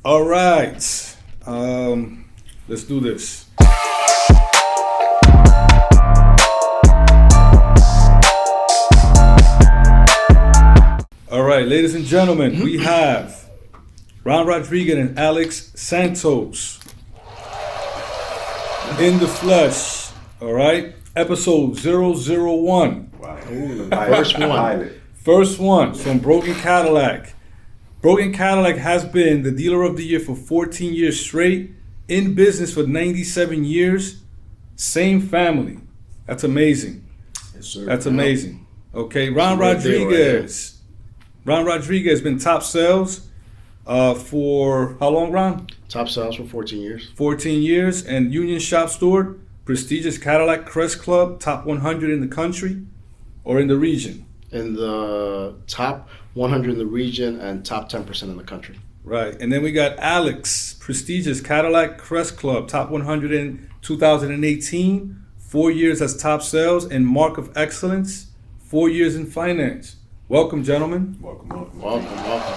All right. Let's do this. All right, ladies and gentlemen, we have Ron Rodriguez and Alex Santos in the flesh. All right, episode 001. Wow. First one. First one from Brogan Cadillac. Brogan Cadillac has been the dealer of the year for 14 years straight, in business for 97 years, same family. That's amazing. Yes, sir. That's amazing. Okay, Ron That's a great deal right Rodriguez. Ron Rodriguez has been top sales for how long, Ron? Top sales for 14 years. 14 years. And Union Shop Steward, prestigious Cadillac Crest Club, top 100 in the country or in the region. In the top 100 in the region and top 10% in the country. Right. And then we got Alex, prestigious Cadillac Crest Club, top 100 in 2018, 4 years as top sales and mark of excellence, 4 years in finance. Welcome, gentlemen. Welcome. Welcome.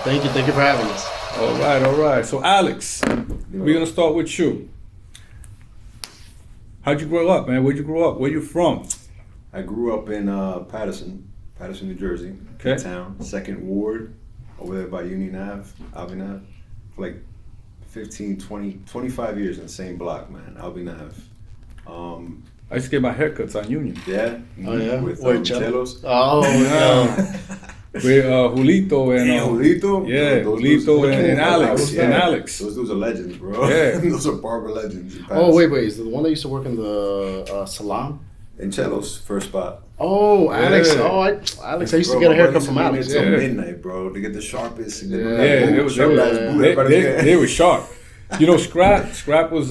Thank you for having us. All right. So, Alex, we're going to start with you. How'd you grow up, man? Where'd you grow up? Where you from? I grew up in Patterson, New Jersey. Okay. Town, 2nd Ward, over there by Union Ave, Alvin Ave. For like 15, 20, 25 years in the same block, man, Alvin Ave. I used to get my haircuts on Union. Yeah? Oh, yeah? With Where, Chelos. Oh, yeah. With Julito and Julito? yeah, Those Julito dudes- and Alex. Yeah. And Alex. Those dudes are legends, bro. Yeah. Those are barber legends. in Oh, Patterson. wait. Is it the one that used to work in the salon? In Chelos, first spot. Oh, Alex. Yeah. Oh, Alex. I used to Bro, get a my brother haircut used from to be in Alex. there till Yeah. midnight, bro, to get the sharpest. And Yeah, they were sharp. You know, Scrap was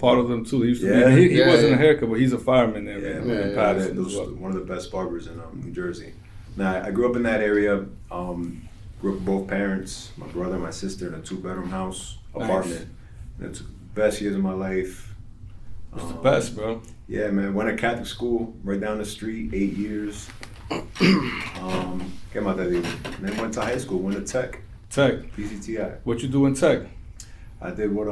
part of them too. He used to Yeah. be, he Yeah, wasn't yeah. a haircut, but he's a fireman there Yeah, in man, Patterson those as well. one of the best barbers in New Jersey. Now, I grew up in that area. Grew up with both parents, my brother and my sister, in a 2-bedroom house apartment. And it's the best years of my life. It's the best, bro. Yeah, man. Went to Catholic school right down the street, 8 years. Came out that year. And then went to high school, went to Tech, Tech. PCTI. What you do in Tech? I did what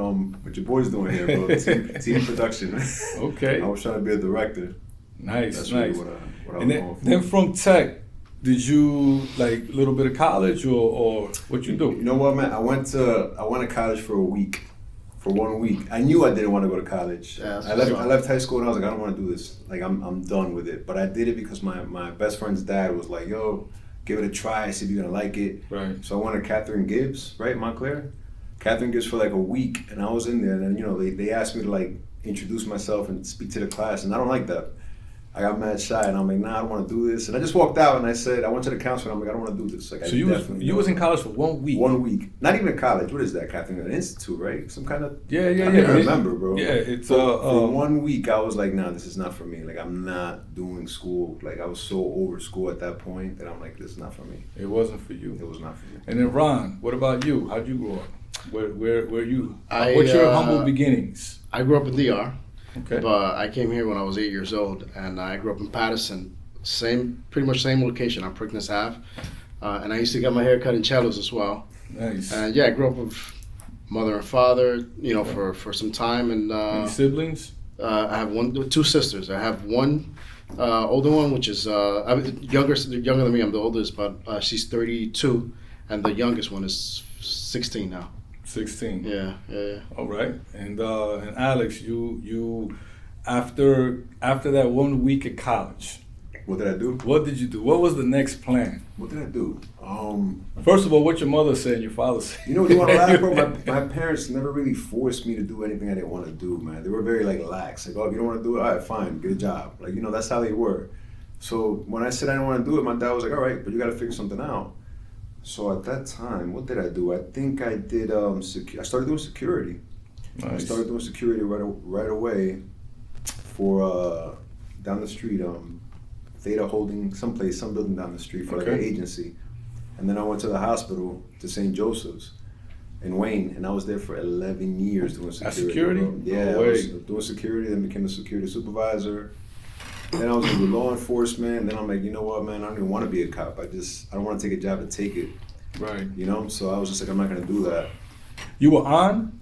your boy's doing here, bro. Team production. Okay. I was trying to be a director. Nice, That's nice. really what I And was going for. then from Tech, did you like a little bit of college or what you do? You know what, man? I went to college for a week, for 1 week. I knew I didn't want to go to college. Yeah, that's I left. for sure. I left high school and I was like, I don't want to do this. Like, I'm done with it. But I did it because my best friend's dad was like, yo, give it a try. See if you're gonna like it. Right. So I went to Catherine Gibbs, right, Montclair. Catherine Gibbs for like a week, and I was in there. And then they asked me to like introduce myself and speak to the class, and I don't like that. I got mad shy, and I'm like, nah, I don't want to do this. And I just walked out, and I said, I went to the counselor, and I'm like, I don't want to do this. Like, So you was in college for 1 week. 1 week. Not even college. What is that, Catherine? An institute, right? Some kind of. Yeah. I don't even remember, bro. Yeah, it's for 1 week. I was like, nah, this is not for me. Like, I'm not doing school. Like, I was so over school at that point that I'm like, this is not for me. It wasn't for you. It was not for me. And then Ron, what about you? How'd you grow up? Where you? I, What's your humble beginnings? I grew up in DR, Okay. but I came here when I was 8 years old, and I grew up in Patterson. Pretty much same location on Prickness Ave. And I used to get my hair cut in Chelos as well. Nice. And yeah, I grew up with mother and father, for some time. And Any siblings? I have two sisters. I have one older one, which is younger than me. I'm the oldest, but she's 32, and the youngest one is 16 now. 16. Yeah. All right. And Alex, you after that 1 week at college, What did I do? what did you do? What was the next plan? What did I do? First of all, what your mother said and your father said. You know what you want to laugh, bro? My parents never really forced me to do anything I didn't want to do, man. They were very like lax. Like, oh, if you don't want to do it, all right, fine, get a job. Like, that's how they were. So when I said I didn't want to do it, my dad was like, all right, but you got to figure something out. So at that time, what did I do? I think I did. I started doing security. I Nice. started doing security right away for down the street. Theta Holding, some building down the street for like an Okay. agency. And then I went to the hospital, to St. Joseph's in Wayne, and I was there for 11 years doing security. security? Bro. Yeah, No I was way. doing security, then became a security supervisor. Then I was into law enforcement. Then I'm like, you know what, man, I don't even want to be a cop. I don't want to take a job to take it, Right. So I was just like, I'm not going to do that. You were on,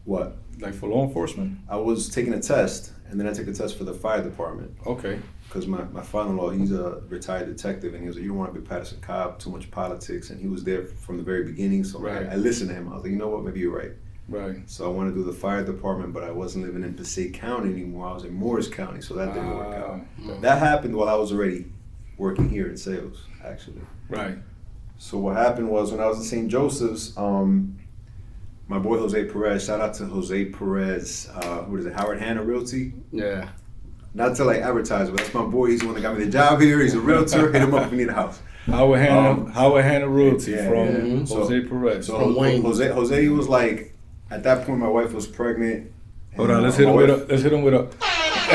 What? like for law enforcement? I was taking a test, and then I took a test for the fire department. Okay. Because my father-in-law, he's a retired detective, and he was like, you don't want to be Patterson cop, too much politics, and he was there from the very beginning, so Right. I listened to him. I was like, you know what, maybe you're right. Right. So I wanted to do the fire department, but I wasn't living in Passaic County anymore. I was in Morris County, so that didn't work out. That happened while I was already working here in sales, actually. Right. So what happened was when I was in St. Joseph's, my boy Jose Perez, shout out to Jose Perez, what is it, Howard Hanna Realty? Yeah. Not to like advertise, but that's my boy. He's the one that got me the job here. He's a realtor. Hit him up if you need a house. Howard Hanna Realty yeah, from yeah. Jose Perez. So From Wayne. Jose, he was like, at that point, my wife was pregnant. Hold on, let's hit him with a. Let's hit him with a.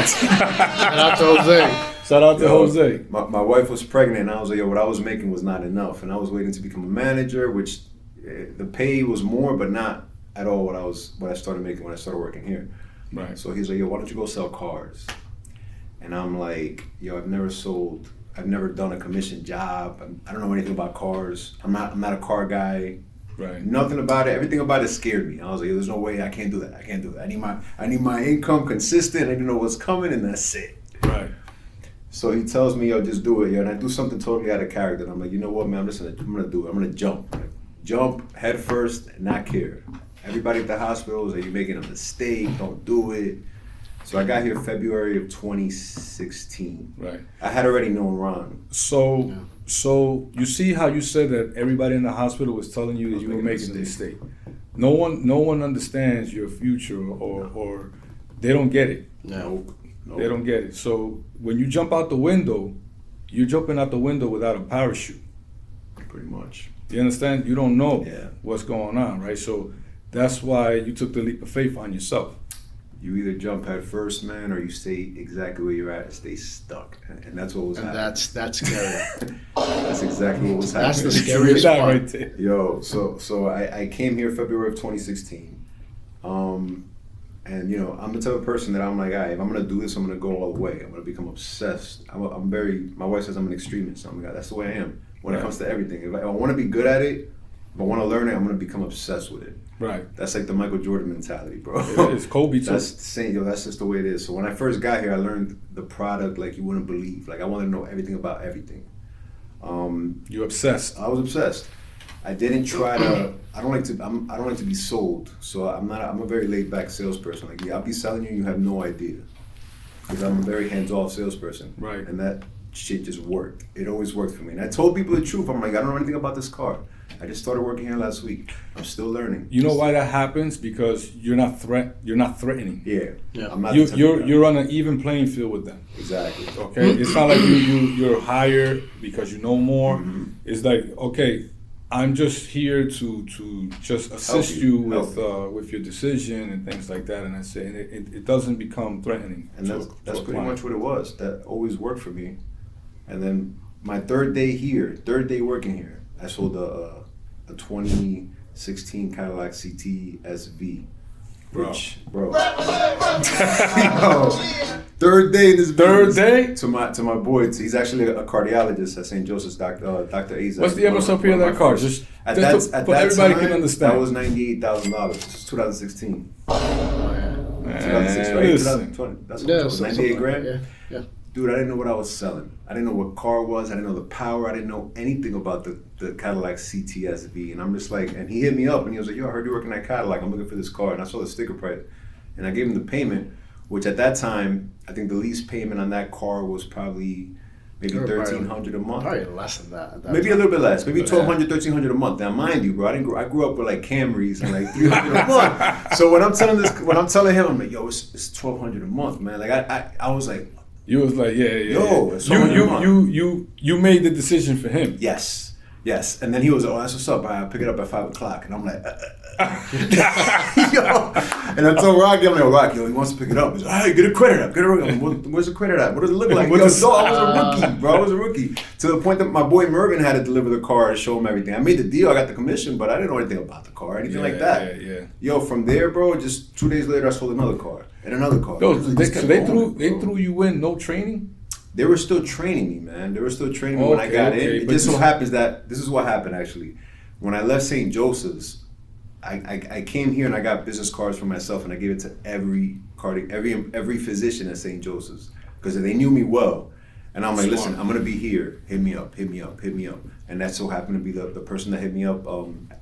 Shout out to Jose. Shout out to Jose. My wife was pregnant, and I was like, yo, what I was making was not enough, and I was waiting to become a manager, which the pay was more, but not at all what I started making when I started working here. Right. So he's like, yo, why don't you go sell cars? And I'm like, yo, I've never done a commission job. I don't know anything about cars. I'm not a car guy. Right. Nothing about it. Everything about it scared me. I was like, there's no way I can't do that. I need my income consistent. I need to know what's coming, and that's it. Right. So he tells me, yo, just do it. Yo, and I do something totally out of character. And I'm like, you know what, man, I'm gonna do it. I'm gonna jump. Jump head first and not care. Everybody at the hospital was like, you're making a mistake, don't do it. So I got here February of 2016. Right. I had already known Ron. So you see how you said that everybody in the hospital was telling you that you were making a mistake. No one understands your future, or they don't get it. No. They don't get it. So when you jump out the window, you're jumping out the window without a parachute. Pretty much. You understand? You don't know Yeah. what's going on, right? So that's why you took the leap of faith on yourself. You either jump head first, man, or you stay exactly where you're at and stay stuck. And that's what was And happening. that's scary. That's exactly what was happening. That's the scariest That part. right there. Yo, so I came here February of 2016. And you know, I'm the type of person that I'm like, all right, if I'm gonna do this, I'm gonna go all the way. I'm gonna become obsessed. My wife says I'm an extremist. I'm like, that's the way I am when it comes to everything. If I want to be good at it, if I want to learn it, I'm gonna become obsessed with it. Right. That's like the Michael Jordan mentality, bro. It is. Kobe too. That's the same, yo. That's just the way it is. So when I first got here, I learned the product like you wouldn't believe. Like I wanted to know everything about everything. You're obsessed. I was obsessed. I didn't try to. I don't like to be sold. So I'm a very laid back salesperson. Like I'll be selling you, you have no idea. Because I'm a very hands off salesperson. Right. And that shit just worked. It always worked for me. And I told people the truth. I'm like, I don't know anything about this car. I just started working here last week. I'm still learning. You know why that happens? Because you're not threatening. Yeah. I'm not. You're on an even playing field with them. Exactly. Okay. It's not like you're higher because you know more. Mm-hmm. It's like, okay, I'm just here to just assist you with your decision and things like that, and that's it. And it doesn't become threatening. And that's to a pretty client. much what it was. That always worked for me. And then my third day working here, I sold a 2016 Cadillac CT SV. Bro. Yo, third day in this business. Third day? To my boy, he's actually a cardiologist at St. Joseph's, Dr. Azak. What's the MSRP of that car? Just at that everybody can understand. That was $98,000. This is 2016. Oh, yeah. 2006, right? Listen. 2020. That's Yeah, what it was. 98 grand. Yeah. Dude, I didn't know what I was selling. I didn't know what car was. I didn't know the power. I didn't know anything about the Cadillac CTSV. And I'm just like, and he hit me up and he was like, yo, I heard you working at Cadillac. I'm looking for this car. And I saw the sticker price. And I gave him the payment, which at that time, I think the lease payment on that car was probably maybe $1,300 a month. Probably less than that. At that Maybe time. a little bit less. Maybe $1,200, $1,300 a month. Now, mind you, bro, I grew up with like Camrys and like $300 a month. So when I'm telling him, I'm like, yo, it's $1,200 a month, man. Like I was like, You was like, yeah. Yo, it's $1,200 you made the decision for him. yes. And then he was, oh, that's what's up. I'll pick it up at 5 o'clock. And I'm like, yo. And I told Rocky, I'm like, Rocky, he wants to pick it up. He's like, all right, get a credit up. Where's the credit at? What does it look like? Yo, I was a rookie, bro. I was a rookie. To the point that my boy Mervin had to deliver the car and show him everything. I made the deal. I got the commission, but I didn't know anything about the car, anything like that. Yeah. Yo, from there, bro, just 2 days later, I sold another car and another car. Yo, they They threw you in, no training? They were still training me, man. They were still training me when I got in. It just so happens that this is what happened, actually. When I left St. Joseph's, I came here and I got business cards for myself, and I gave it to every physician at St. Joseph's, because they knew me well. And I'm like, listen, I'm gonna be here. Hit me up. And that so happened to be the person that hit me up.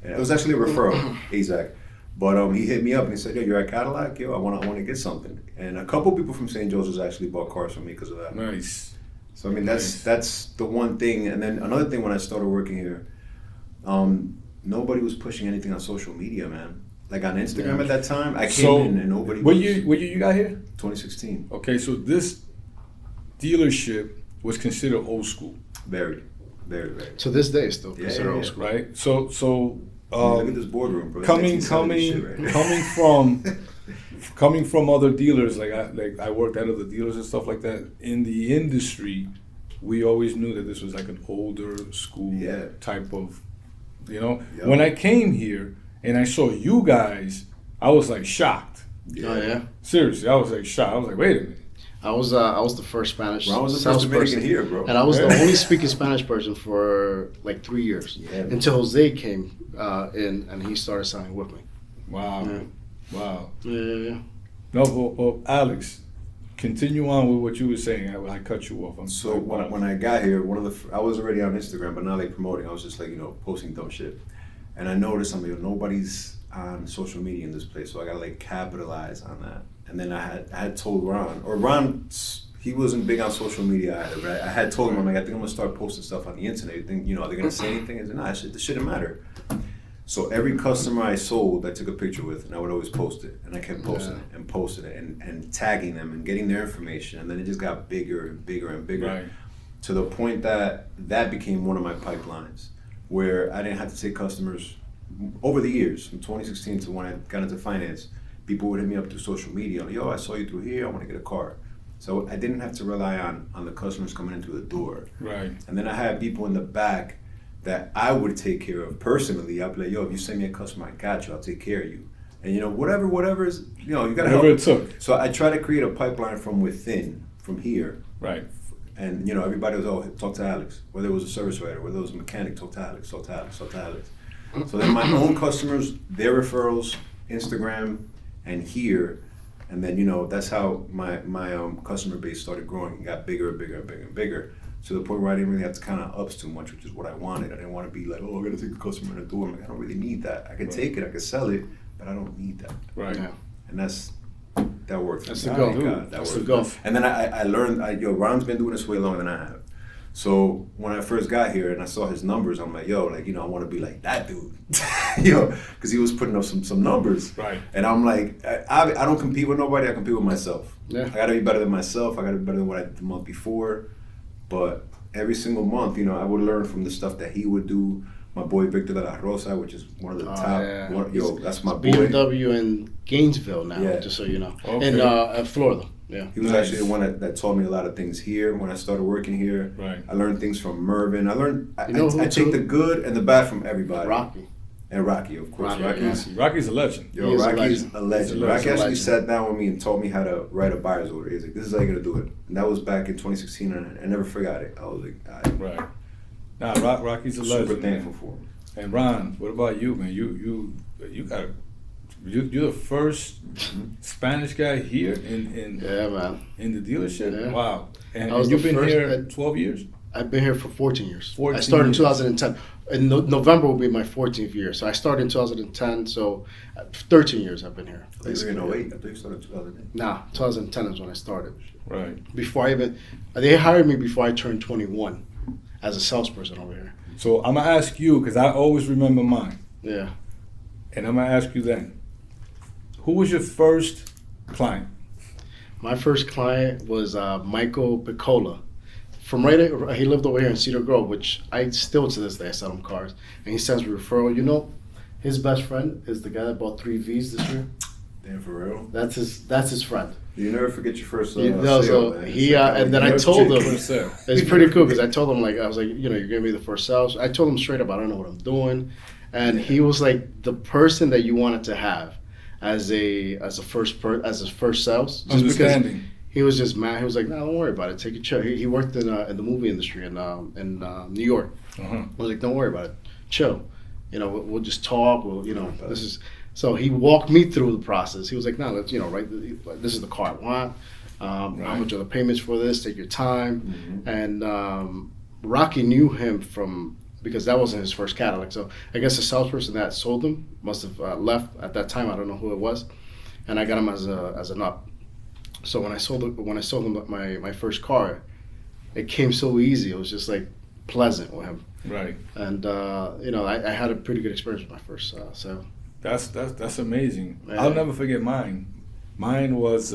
It was actually a referral, Isaac. But he hit me up and he said, yo, you're at Cadillac? Yo, I want to get something. And a couple people from St. Joseph's actually bought cars from me because of that. Nice. So I mean, that's the one thing. And then another thing, when I started working here, nobody was pushing anything on social media, man. Like on Instagram at that time, I came in and nobody. What year you got here? 2016. Okay, so this dealership was considered old school. Very. To this day, still considered old school. Right. So look at this boardroom, bro. coming from other dealers, like I worked at other dealers and stuff like that. In the industry, we always knew that this was like an older school type of, Yep. When I came here and I saw you guys, I was like shocked. Oh yeah. Seriously, I was like shocked. I was like, wait a minute. I was the first Spanish Ron was the first Dominican here, bro. And I was the only speaking Spanish person for like 3 years. Yeah, until Jose came in and he started selling with me. Wow. Yeah. Wow. Yeah. No, but Alex, continue on with what you were saying. I cut you off. When I got here, I was already on Instagram, but not like promoting. I was just like, posting dumb shit. And I noticed nobody's on social media in this place, so I gotta like capitalize on that. And then I had told Ron, he wasn't big on social media either, but I had told him, I'm like, I think I'm gonna start posting stuff on the internet. You think, are they gonna say anything? I said, nah, this shouldn't matter. So every customer I sold, I took a picture with, and I would always post it. And I kept posting it and tagging them and getting their information. And then it just got bigger and bigger and bigger, right, to the point that became one of my pipelines, where I didn't have to take customers over the years, from 2016 to when I got into finance. People would hit me up through social media, like, yo, I saw you through here, I want to get a car. So I didn't have to rely on the customers coming into the door. Right. And then I had people in the back that I would take care of personally. I'd be like, yo, if you send me a customer, I got you, I'll take care of you. And whatever is, you gotta help. Whatever it took. So I try to create a pipeline from within, from here. Right. And everybody was, talk to Alex. Whether it was a service writer, whether it was a mechanic, talk to Alex. So then my own customers, their referrals, Instagram, and here, and then that's how my customer base started growing. It got bigger and bigger and bigger and bigger, to the point where I didn't really have to kind of ups too much, which is what I wanted. I didn't want to be like, oh, I gotta take the customer in the door. I'm like, I don't really need that. I can take it, I can sell it, but I don't need that. Right. Yeah. And that worked. That's the goal. That's the goal. And then I learned, Ron's been doing this way longer than I have. So when I first got here and I saw his numbers, I'm like, yo, I want to be like that dude, because he was putting up some numbers. Right. And I'm like, I don't compete with nobody. I compete with myself. Yeah. I got to be better than myself. I got to be better than what I did the month before. But every single month, I would learn from the stuff that he would do. My boy Victor de la Rosa, which is one of the top. Yeah. That's my boy. BMW in Gainesville now, just so you know, in Florida. Yeah, he was actually the one that taught me a lot of things here when I started working here. Right. I learned things from Mervin. I take the good and the bad from everybody. Rocky, of course. Rocky's a legend. Rocky's a legend. Rocky actually legend. sat down with me and taught me how to write a buyer's order. He's like, this is how you're gonna do it. And that was back in 2016, and I never forgot it. I was like, all right. Right. Nah, Rocky's a legend. Super thankful for him. And Ron, what about you, man? You're the first Spanish guy here in the dealership. Yeah. Wow. And I was you've been first here 12 years. I've been here for 14 years. 14 I started in years. 2010. In November will be my 14th year. So I started in 2010. So 13 years I've been here. I thought you were in 08. I thought you started in 2008. Nah, 2010 is when I started. Right. Before they hired me before I turned 21 as a salesperson over here. So I'm gonna ask you, because I always remember mine. Yeah. And I'm gonna ask you then, who was your first client? My first client was Michael Piccola. He lived over here in Cedar Grove, which I still to this day I sell him cars, and he sends me referral. His best friend is the guy that bought 3 Vs this year. Damn, for real? That's his friend. You never forget your first sale, man. And then I told him, it's pretty cool because I told him, I was like, you're gonna be the first sales. I told him straight up, I don't know what I'm doing, and he was like the person that you wanted to have as a first sales. Just Understanding. because he was just mad. He was like, no, don't worry about it. Take a chill. He worked in the movie industry in New York. Uh-huh. I was like, don't worry about it. Chill. we'll just talk. This is. So he walked me through the process. He was like, no, let's, this is the car I want. How much are the payments for this? Take your time. And Rocky knew him because that wasn't his first Cadillac. So I guess the salesperson that sold him must have left at that time. I don't know who it was. And I got him as an up. So when I sold him my first car, it came so easy. It was just like pleasant with him. Right. And I had a pretty good experience with my first sale. That's amazing. Yeah. I'll never forget mine. Mine was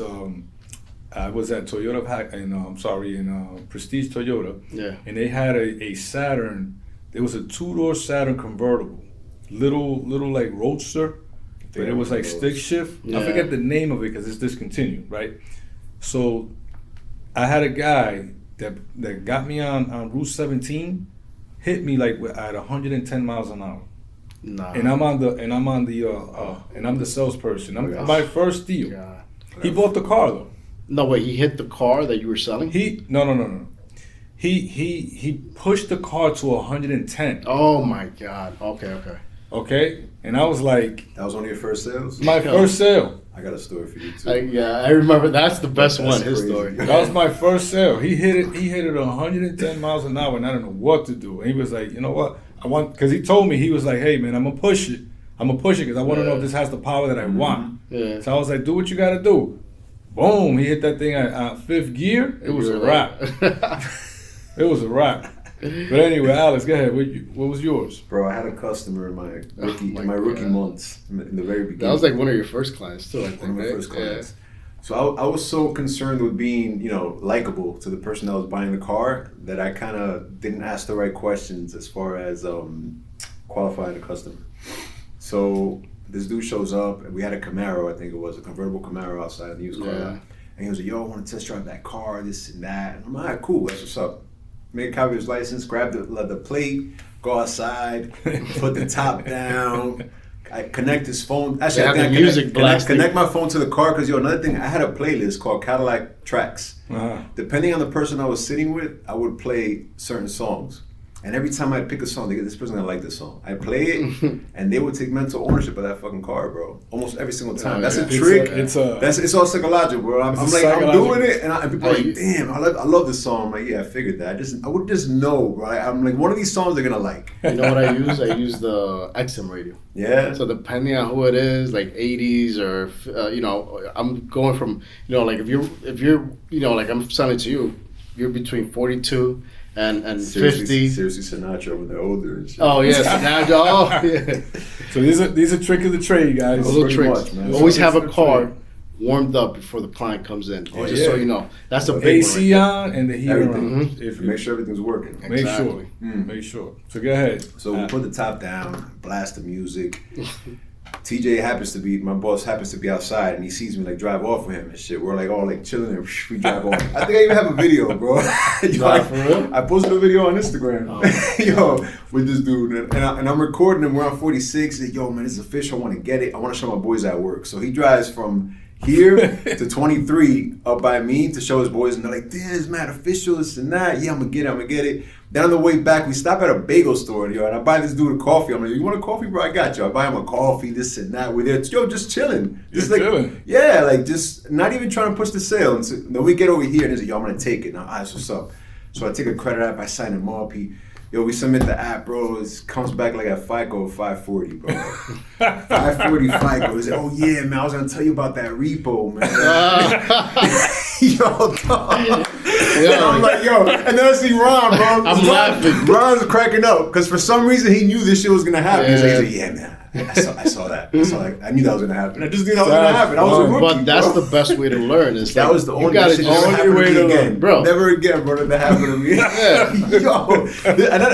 I was at Toyota in Prestige Toyota. Yeah. And they had a Saturn. There was a 2-door Saturn convertible, little like roadster, but it was like stick shift. Yeah. I forget the name of it because it's discontinued, right? So I had a guy that got me on Route 17, hit me like at 110 miles an hour. Nah. And I'm the salesperson. My first deal. God. He bought the car though. No, wait, he hit the car that you were selling? No. He pushed the car to 110. Oh my God. Okay? And I was like, That was one of your first sales? my first sale. I got a story for you too. I remember. That's the best That's one, his crazy. story. That was my first sale. He hit it 110 miles an hour and I don't know what to do. And he was like, you know what? Because he told me, he was like, hey man, I'm gonna push it because I want to know if this has the power that I want. Yeah. So I was like, do what you gotta do. Boom, he hit that thing at 5th gear. It was a wrap. It was a wrap. But anyway, Alex, go ahead. What was yours? Bro, I had a customer in my rookie months, in the very beginning. That was like one of your first clients too, I think. One of my right? first clients. So I was so concerned with being, likable to the person that was buying the car that I kind of didn't ask the right questions as far as qualifying a customer. So this dude shows up, and we had a Camaro, I think it was, a convertible Camaro outside the used car lot. And he was like, yo, I want to test drive that car, this and that. And I'm like, all right, cool, that's what's up. Make a copy of his license, grab the plate, go outside, put the top down. I connect his phone. Actually, I think I connect my phone to the car because another thing, I had a playlist called Cadillac Tracks. Uh-huh. Depending on the person I was sitting with, I would play certain songs. And every time I'd pick a song, this person gonna like this song. I'd play it, and they would take mental ownership of that fucking car, bro. Almost every single time. That's a trick. It's all psychological, bro. I'm doing it, and people are like, damn, I love this song. I'm like, yeah, I figured that. I would just know, right? I'm like, one of these songs they're gonna like. You know what I use? I use the XM radio. Yeah. So depending on who it is, like 80s or I'm going from like if you're like I'm selling to you, you're between 42 and 50. Seriously, Sinatra when they're older and shit. Oh yes, Sinatra. Oh yeah. So these are trick of the trade, guys. Little tricks. Much, man. Always have a car warmed up before the client comes in. Oh, just so you know, that's a big AC one. on and the heater on. If you make sure everything's working. Make Exactly. sure. So go ahead. So we put the top down, blast the music. TJ my boss happens to be outside, and he sees me like drive off with him and shit. We're like all like chilling, and we drive off. I think I even have a video, bro. For real? I posted a video on Instagram, with this dude, and I'm recording him. We're on 46. He's like, yo, man, this is official. I want to get it. I want to show my boys at work. So he drives from here to 23 up by me to show his boys, and they're like, damn, it's mad official, this and that. Yeah, I'm gonna get it. Then on the way back, we stop at a bagel store, and I buy this dude a coffee. I'm like, you want a coffee, bro? I got you. I buy him a coffee, this and that. We're there, just chilling. Just chilling. Yeah, like just not even trying to push the sale. And so, then we get over here, and he's like, yo, I'm gonna take it. Now, that's what's up. So I take a credit app, I sign him up. We submit the app, bro. It comes back like a FICO of 540, bro. 540 FICO. He's like, oh yeah, man, I was gonna tell you about that repo, man. Yo, dog. And I'm like, yo, and then I see Ron, bro. I'm laughing. Ron's cracking up because for some reason he knew this shit was gonna happen. He's like, yeah, man. I saw that. I knew that was gonna happen. I just knew that was gonna happen. I was a rookie, but that's bro. the best way to learn. Is that was the only shit that never happened to me again, bro. Never again, bro. That happened to me. Yo,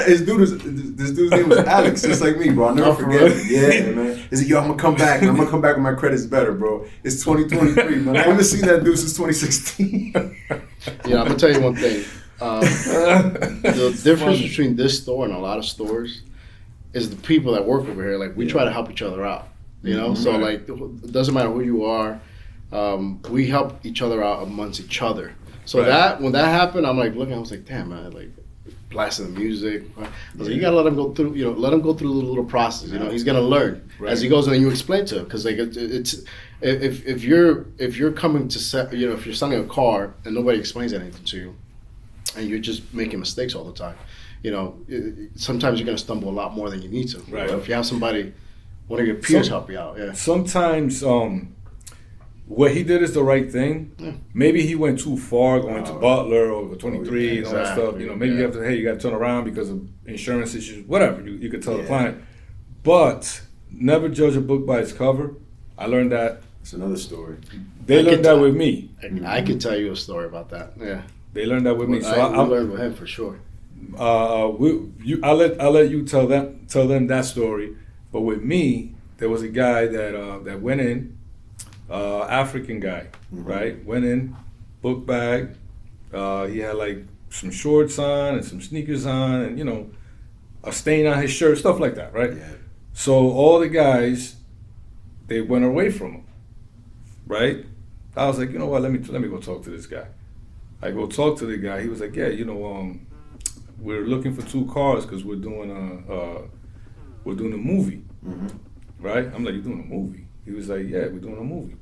this dude's name was Alex, just like me, bro. I'll never forget it. Yeah, man. He's like, yo, I'm gonna come back. I'm gonna come back when my credit's better, bro. It's 2023, man. I haven't seen that dude since 2016. I'm gonna tell you one thing. The difference between this store and a lot of stores is the people that work over here. Like, we try to help each other out, So, like, it doesn't matter who you are. We help each other out amongst each other. So when that happened, I'm like looking, I was like, damn, man, like, blasting the music. I was like, you gotta let him go through, let him go through the little process. He's gonna learn as he goes, and then you explain to him, because like it's if you're coming to set, if you're selling a car and nobody explains anything to you, and you're just making mistakes all the time, sometimes you're gonna stumble a lot more than you need to. Right. If you have somebody, one of your peers help you out. Yeah. Sometimes what he did is the right thing. Yeah. Maybe he went too far going to Butler or 23 and all that stuff. Exactly. Maybe you have to, you got to turn around because of insurance issues, whatever. You could tell the client. But never judge a book by its cover. I learned that. It's another story. They learned that with me. I could tell you a story about that. Yeah. They learned that with me. So I learned with him for sure. I'll let you tell them that story. But with me, there was a guy that went in. African guy, right? Went in, book bag. He had like some shorts on and some sneakers on, and a stain on his shirt, stuff like that, right? Yeah. So all the guys, they went away from him, right? I was like, you know what? Let me go talk to this guy. I go talk to the guy. He was like, yeah, we're looking for 2 cars because we're doing a movie, right? I'm like, you're doing a movie? He was like, yeah, we're doing a movie.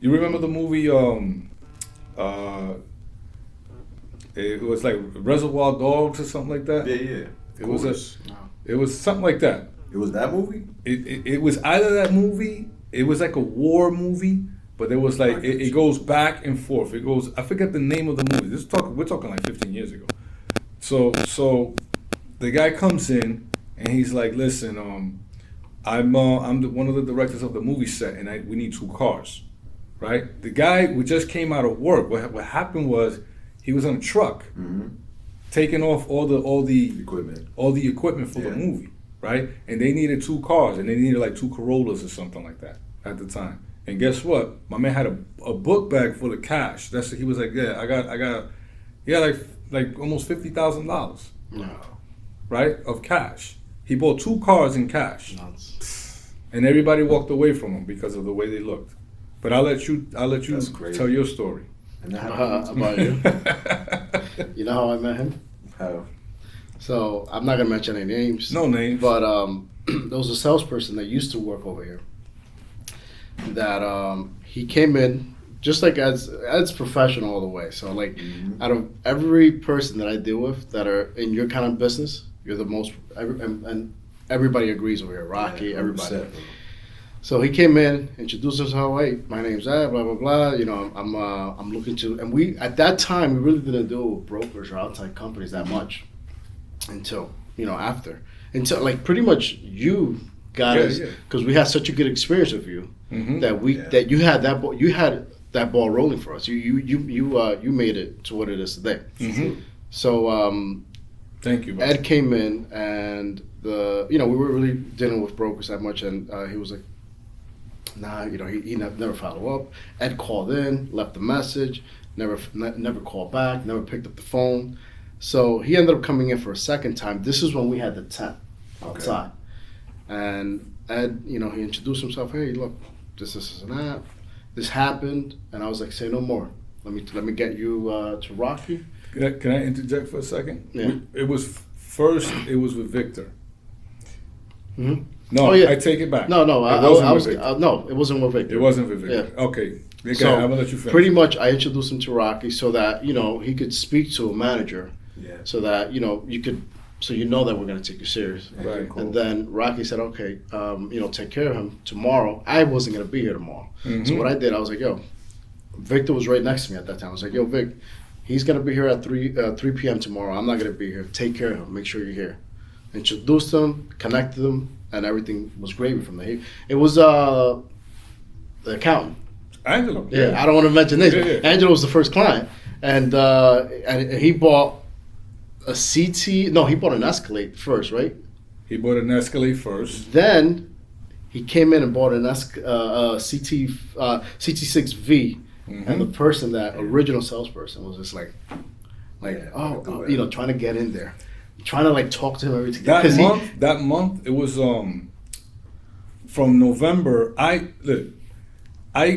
You remember the movie, it was like Reservoir Dogs or something like that? Yeah. It was something like that. It was that movie? It was either that movie, it was like a war movie, but there was like, it goes back and forth. It goes, I forget the name of the movie. We're talking like 15 years ago. So the guy comes in and he's like, listen, I'm one of the directors of the movie set, and we need 2 cars, right? The guy who just came out of work. What happened was he was on a truck, taking off all the equipment for the movie, right? And they needed 2 cars, and they needed like 2 Corollas or something like that at the time. And guess what? My man had a book bag full of cash. He was like, yeah, I got, he had like almost $50,000, right, of cash. He bought 2 cars in cash, and everybody walked away from him because of the way they looked. But I'll let you tell your story. And about you. You know how I met him? How? So I'm not gonna mention any names. No names. But there was a salesperson that used to work over here. That he came in just like as professional all the way. So like, out of every person that I deal with that are in your kind of business, you're the most, and everybody agrees over here. Rocky, everybody. So he came in, introduced himself. Hey, my name's Ed, blah blah blah. I'm looking to, and we at that time we really didn't deal with brokers or outside companies that much until until like pretty much you got us because we had such a good experience with you that you had that ball rolling for us. You made it to what it is today. So thank you, Ed came in, and we weren't really dealing with brokers that much, and he was like, nah, he never follow up. Ed called in, left a message, never called back, never picked up the phone. So he ended up coming in for a second time. This is when we had the tent outside. And Ed, he introduced himself. Hey, look, this and that. This happened, and I was like, say no more. Let me get you to Rocky. Can I interject for a second? Yeah. It was with Victor. Mm-hmm. No, I take it back. No, it wasn't with Victor. It wasn't with Victor. Yeah. Okay. So I'm gonna let you finish. Pretty much, I introduced him to Rocky so that he could speak to a manager. Yeah. So that you could. So that we're gonna take you serious. Right. Cool. And then Rocky said, okay, take care of him tomorrow. I wasn't gonna be here tomorrow. So what I did, I was like, yo, Victor was right next to me at that time. I was like, yo, Vic, he's gonna be here at 3 p.m. tomorrow. I'm not gonna be here. Take care of him. Make sure you're here. Introduced him, connected him, and everything was gravy from there. It was the accountant. Angelo. Yeah, I don't want to mention names. Yeah. Angelo was the first client, and he bought a CT. No, he bought an Escalade first, right? He bought an Escalade first. Then he came in and bought an CT6V, and the person, that original salesperson, was just like, trying to get in there, trying to like talk to him everything. That month, it was from November. I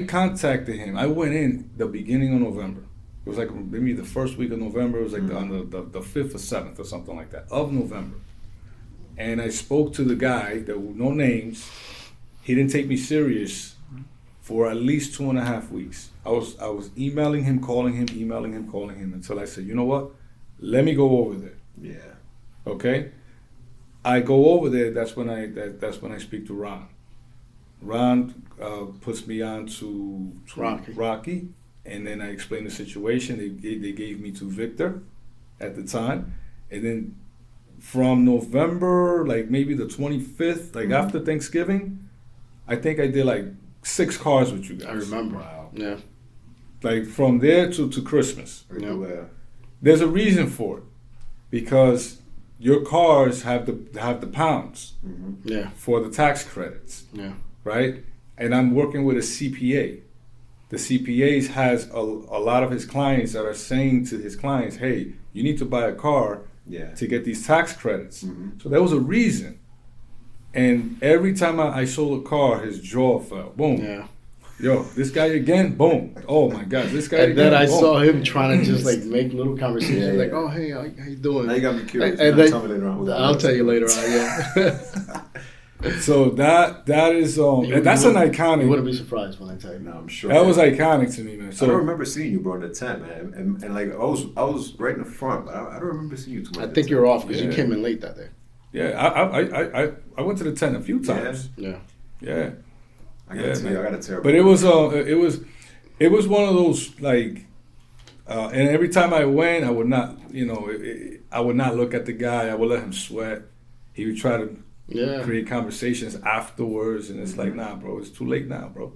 contacted him. I went in the beginning of November, It was like maybe the first week of November. It was like on the 5th or 7th or something like that of November. And I spoke to the guy, there were no names. He didn't take me serious for at least 2.5 weeks. I was emailing him, calling him, until I said, you know what? Let me go over there. Yeah. Okay? I go over there, that's when I speak to Ron. Ron puts me on to Rocky, and then I explain the situation. They gave me to Victor at the time. And then from November, like maybe the 25th, like after Thanksgiving, I think I did like 6 cars with you guys. I remember. Wow. Yeah. Like from there to Christmas. Yeah. There's a reason for it, because your cars have the pounds Yeah. for the tax credits. Yeah. Right? And I'm working with a CPA. The CPA has a lot of his clients that are saying to his clients, hey, you need to buy a car to get these tax credits. So there was a reason. And every time I sold a car, his jaw fell. Boom. Yeah. Yo, this guy again? Boom. Oh my God, this guy and again? then I Boom. saw him trying to just like make little conversations, Yeah. like, "Oh, hey, how you doing?" Now you got me curious. And Now then, tell me later on who that I'll was. tell you later on. Yeah. So that is that's an iconic. You wouldn't be surprised when I tell you. No, I'm sure. That was iconic to me, man. So I don't remember seeing you, bro, in the tent, man. And like I was right in the front, but I don't remember seeing you too much. I think you're off because you Yeah. came in late that day. yeah, I went to the tent a few times. Yeah. Yeah. I gotta tell you, I gotta tell you. But it was one of those like, and every time I went, I would not, I would not look at the guy. I would let him sweat. He would try to create conversations afterwards, and it's like, nah, bro, it's too late now, bro.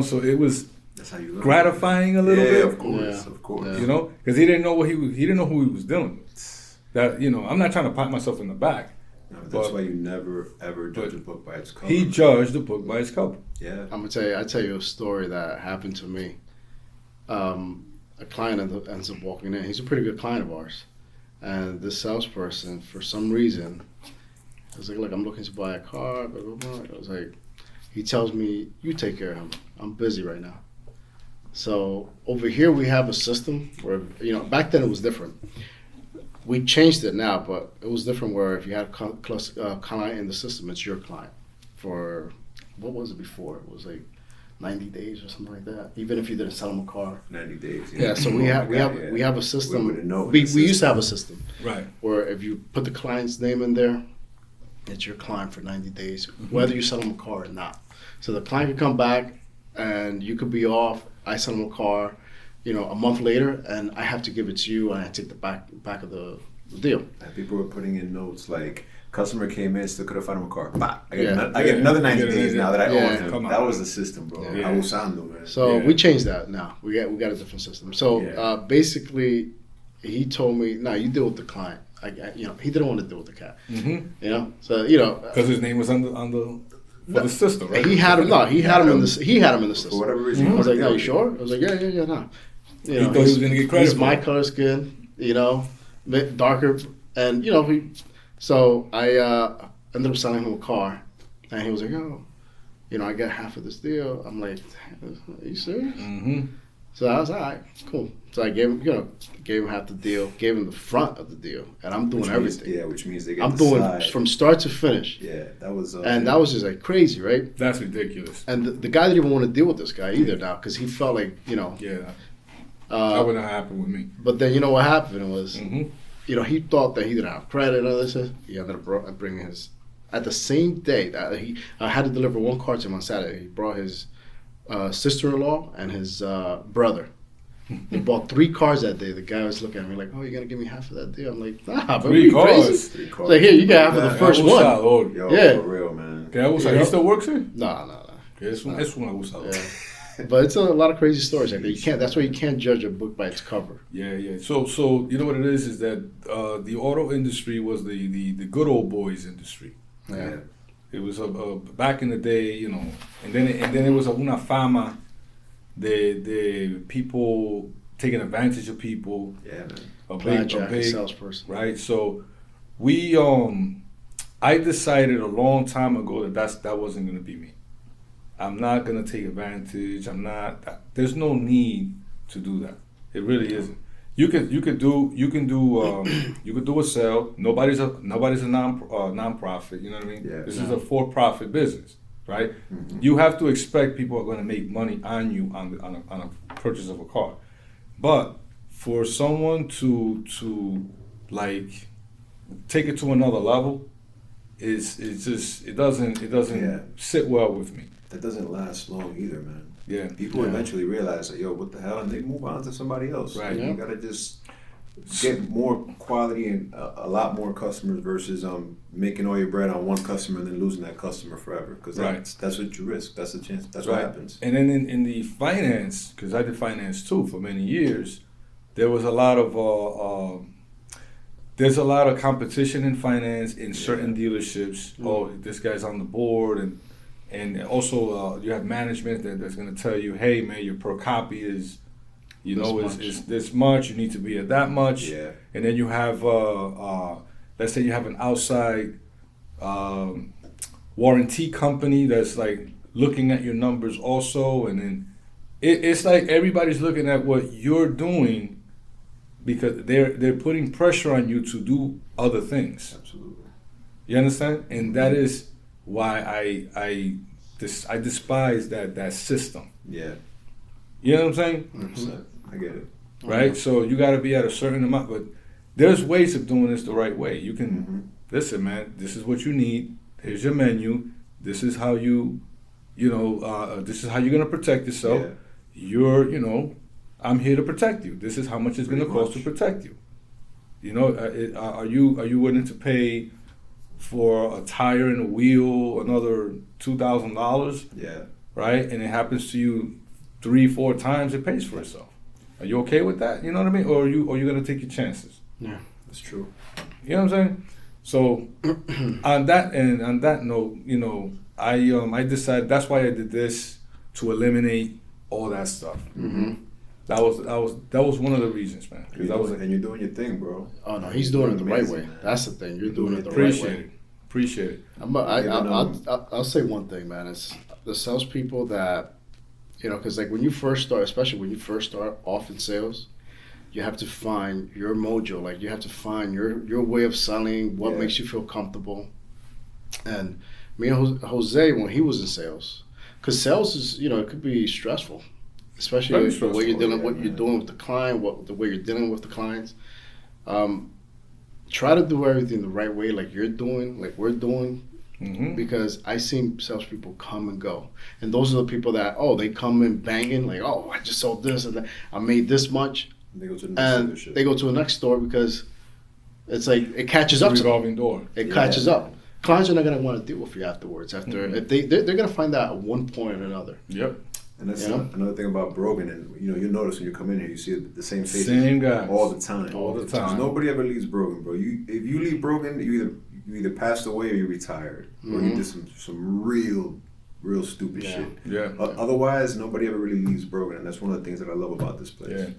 So it was That's how you look. gratifying a little bit. Of course, Yeah. of course. Yeah. Because he didn't know he didn't know who he was dealing with. That I'm not trying to pat myself in the back. No, that's But- why you never ever judge a book by its cover. He judged the book by its cover. Yeah. I'm gonna tell you a story that happened to me. A client ends up walking in. He's a pretty good client of ours, and this salesperson, for some reason, was like, "Look, I'm looking to buy a car." Blah blah blah. I was like, he tells me, "You take care of him. I'm busy right now." So over here we have a system where back then it was different. We changed it now, but it was different where if you had a client in the system, it's your client. For, what was it before? It was like 90 days or something like that. Even if you didn't sell them a car. 90 days. Yeah, so we have a system. We wouldn't know We the used to system. have a system Right. where if you put the client's name in there, it's your client for 90 days, whether you sell them a car or not. So the client could come back and you could be off. I sell them a car, a month later, and I have to give it to you, and I take the back of the deal. And people were putting in notes like, customer came in, still could have found him a car. Bah, I get, Yeah. I get another 90 Yeah. days now that I Yeah. own him. Come on. That was the system, bro. Yeah. Abusando, man. So Yeah. we changed that now. We got a different system. So Yeah. basically, he told me, "No, you deal with the client." He didn't want to deal with the cat. Mm-hmm. So Because his name was on the the system, right? he had him. No, he had him in the. He had him in the For system. whatever reason. I was like, he "No, you wanted to sure?" I was like, "Yeah, no." He thought he was gonna get credit He's for my it. color skin, darker, and So I ended up selling him a car, and he was like, "Oh, I got half of this deal." I'm like, "Are you serious?" Mm-hmm. So I was all right, cool. So I gave him half the deal, gave him the front of the deal, and I'm doing everything. Which means they get I'm the doing side. from start to finish. Yeah, that was. And that was just like crazy, right? That's ridiculous. And the guy didn't even want to deal with this guy either now because he felt like, Yeah, that would not happen with me. But then what happened was, Mm-hmm. he thought that he didn't have credit and all this. He ended up bringing his, at the same day that he had to deliver one car to him on Saturday, he brought his sister-in-law and his brother. They bought 3 cars that day. The guy was looking at me like, "Oh, you're going to give me half of that deal?" I'm like, "Nah, but 3 you cars. crazy?" 3 cars. Like, here, you got half of the first one. Yo, Yeah. for real, man. He still works here? No. Es un abusador. Yeah. But it's a lot of crazy stories like that. You can't. That's why you can't judge a book by its cover. Yeah. So you know what it is that the auto industry was the good old boys industry. Yeah. It was back in the day, and then it was una fama the people taking advantage of people. Yeah, man. A big salesperson. Right. So we I decided a long time ago that wasn't gonna be me. I'm not gonna take advantage. There's no need to do that. It really isn't. You can do a sale. Nobody's a non-profit. You know what I mean? Yeah. This is a for-profit business, right? Mm-hmm. You have to expect people are going to make money on you on a purchase of a car, but for someone to like take it to another level, it doesn't sit well with me. That doesn't last long either, man. Yeah. People eventually realize that, yo, what the hell, and they move on to somebody else. Right. You gotta just get more quality and a lot more customers versus making all your bread on one customer and then losing that customer forever. Because that's what you risk. That's the chance. That's what happens. And then in the finance, because I did finance too for many years, there was a lot of there's a lot of competition in finance in certain dealerships. Mm-hmm. Oh, this guy's on the board, and also you have management that's going to tell you, hey man, your per copy is this much. You need to be at that much. Yeah. And then you have let's say you have an outside warranty company that's like looking at your numbers also, and then it's like everybody's looking at what you're doing because they're putting pressure on you to do other things. Absolutely. You understand? And that is why I despise that system. Yeah. You know what I'm saying? 100%. I get it. Right? So you got to be at a certain amount, but there's ways of doing this the right way. You can listen, man. This is what you need. Here's your menu. This is how this is how you're gonna protect yourself. Yeah. I'm here to protect you. This is how much it's gonna cost to protect you. Are you willing to pay for a tire and a wheel another $2,000? Yeah. Right? And it happens to you 3-4 times, it pays for itself. Are you okay with that? You know what I mean? Or are you gonna take your chances? Yeah, that's true. You know what I'm saying? So on that note, I decided that's why I did this, to eliminate all that stuff. Mm-hmm. That was one of the reasons, man. And you're doing your thing, bro. Oh no, he's doing it the right way. That's the thing. You're doing it the right way. Appreciate it. I'll say one thing, man. It's the salespeople that, because like when you first start, especially when you first start off in sales, you have to find your mojo. Like you have to find your way of selling, what makes you feel comfortable. And me and Jose, when he was in sales, because sales is, it could be stressful, especially the way you're dealing, what you're doing with the client, the way you're dealing with the clients. Try to do everything the right way, like you're doing, like we're doing. Mm-hmm. Because I seen salespeople come and go, and those are the people that they come in banging like, I just sold this and that, I made this much. They go to the next they go to the next store because it's like it catches up. Revolving door. It catches up. Clients are not gonna want to deal with you afterwards. If they're gonna find that at one point or another. Yep. And that's another thing about Brogan, and you'll notice when you come in here, you see the same faces, same guys all the time. All the time. Nobody ever leaves Brogan, bro. If you leave Brogan, you either passed away or you retired, or you did some real stupid shit. Yeah. Otherwise, nobody ever really leaves Brogan, and that's one of the things that I love about this place. Yeah.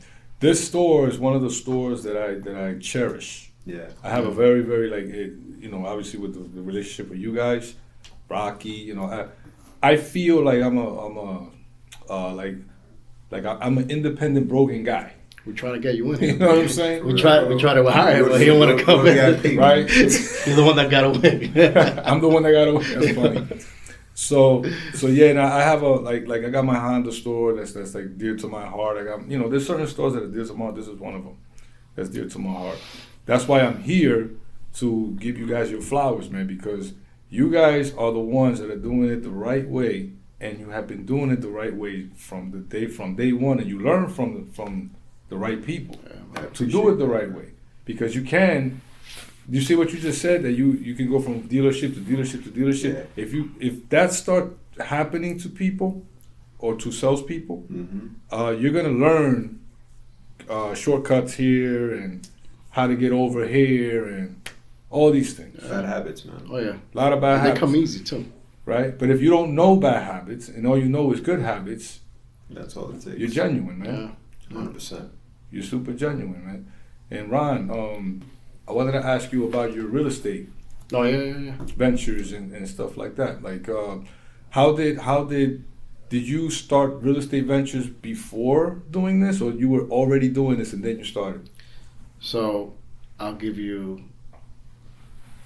This store is one of the stores that I cherish. Yeah. I have a very, very obviously with the relationship with you guys, Rocky. I feel like I'm an independent Brogan guy. We're trying to get you in here. You know what I'm saying? We try to hire him, but he don't want to come in. Right? You're the one that got away. I'm the one that got away. That's funny. So yeah, now I have I got my Honda store that's like dear to my heart. I got there's certain stores that are dear to my heart. This is one of them that's dear to my heart. That's why I'm here to give you guys your flowers, man, because you guys are the ones that are doing it the right way, and you have been doing it the right way from day one, and you learn from the right people to do it the right way, because you see what you just said, that you can go from dealership to dealership to dealership. Yeah. If that start happening to people or to salespeople, you're gonna learn shortcuts here and how to get over here and all these things. Bad habits, man. Oh yeah, a lot of bad habits. They come easy too, right? But if you don't know bad habits and all you know is good habits, that's all it takes. You're genuine, man. Yeah, 100%. You're super genuine, man. And Ron, I wanted to ask you about your real estate ventures and stuff like that. Like, how did did you start real estate ventures before doing this, or you were already doing this and then you started? So I'll give you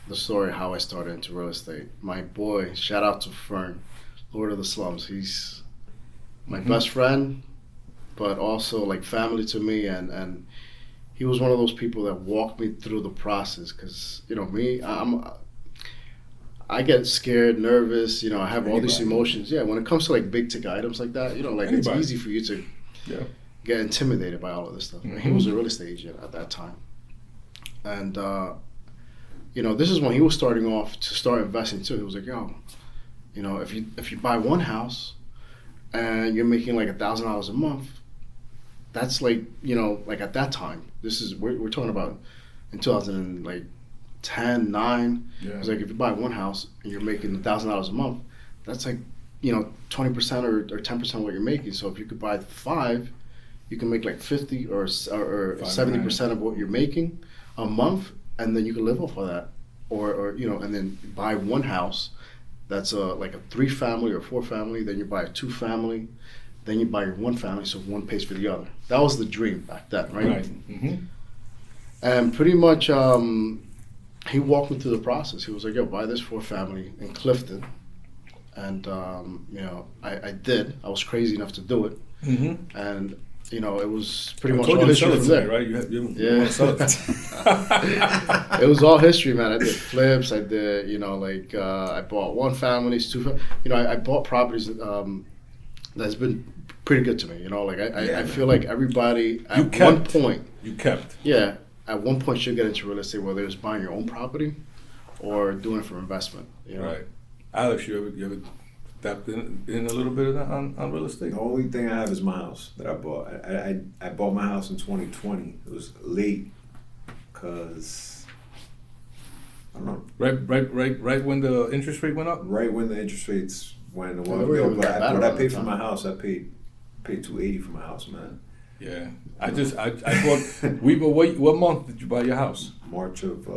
the story how I started into real estate. My boy, shout out to Fern, Lord of the Slums. He's my best friend, but also like family to me, and he was one of those people that walked me through the process. Because me, I get scared, nervous. I have all these emotions. Yeah, when it comes to like big ticket items like that, it's easy for you to get intimidated by all of this stuff. He was a real estate agent at that time, and this is when he was starting off to start investing too. He was like, yo, if you buy one house and you're making like $1,000 a month, that's like, like at that time, we're talking about in 2010, 9. Yeah. It's like if you buy one house and you're making $1,000 a month, that's like 20% or 10% of what you're making. So if you could buy 5, you can make like 50 or 70% of what you're making a month, and then you can live off of that, or and then buy one house that's like a 3-family or 4-family. Then you buy a 2-family. Then you buy your 1-family, so one pays for the other. That was the dream back then, right? And pretty much, he walked me through the process. He was like, yo, buy this 4-family in Clifton. And, I did. I was crazy enough to do it. And, it was pretty much all history from there. Right? Yeah. It was all history, man. I did flips. I did, I bought 1-families, 2 I bought properties that's been pretty good to me. I feel like everybody at one point. You kept. Yeah. At one point should get into real estate, whether it's buying your own property or doing it for investment. Right. Alex, you ever tapped in a little bit of that on real estate? The only thing I have is my house that I bought. I bought my house in 2020. It was late because I don't know. Right when the interest rate went up. Right when the interest rates went up. What I paid for my house, I paid $280 for my house, man. Yeah, I bought. What month did you buy your house? March of.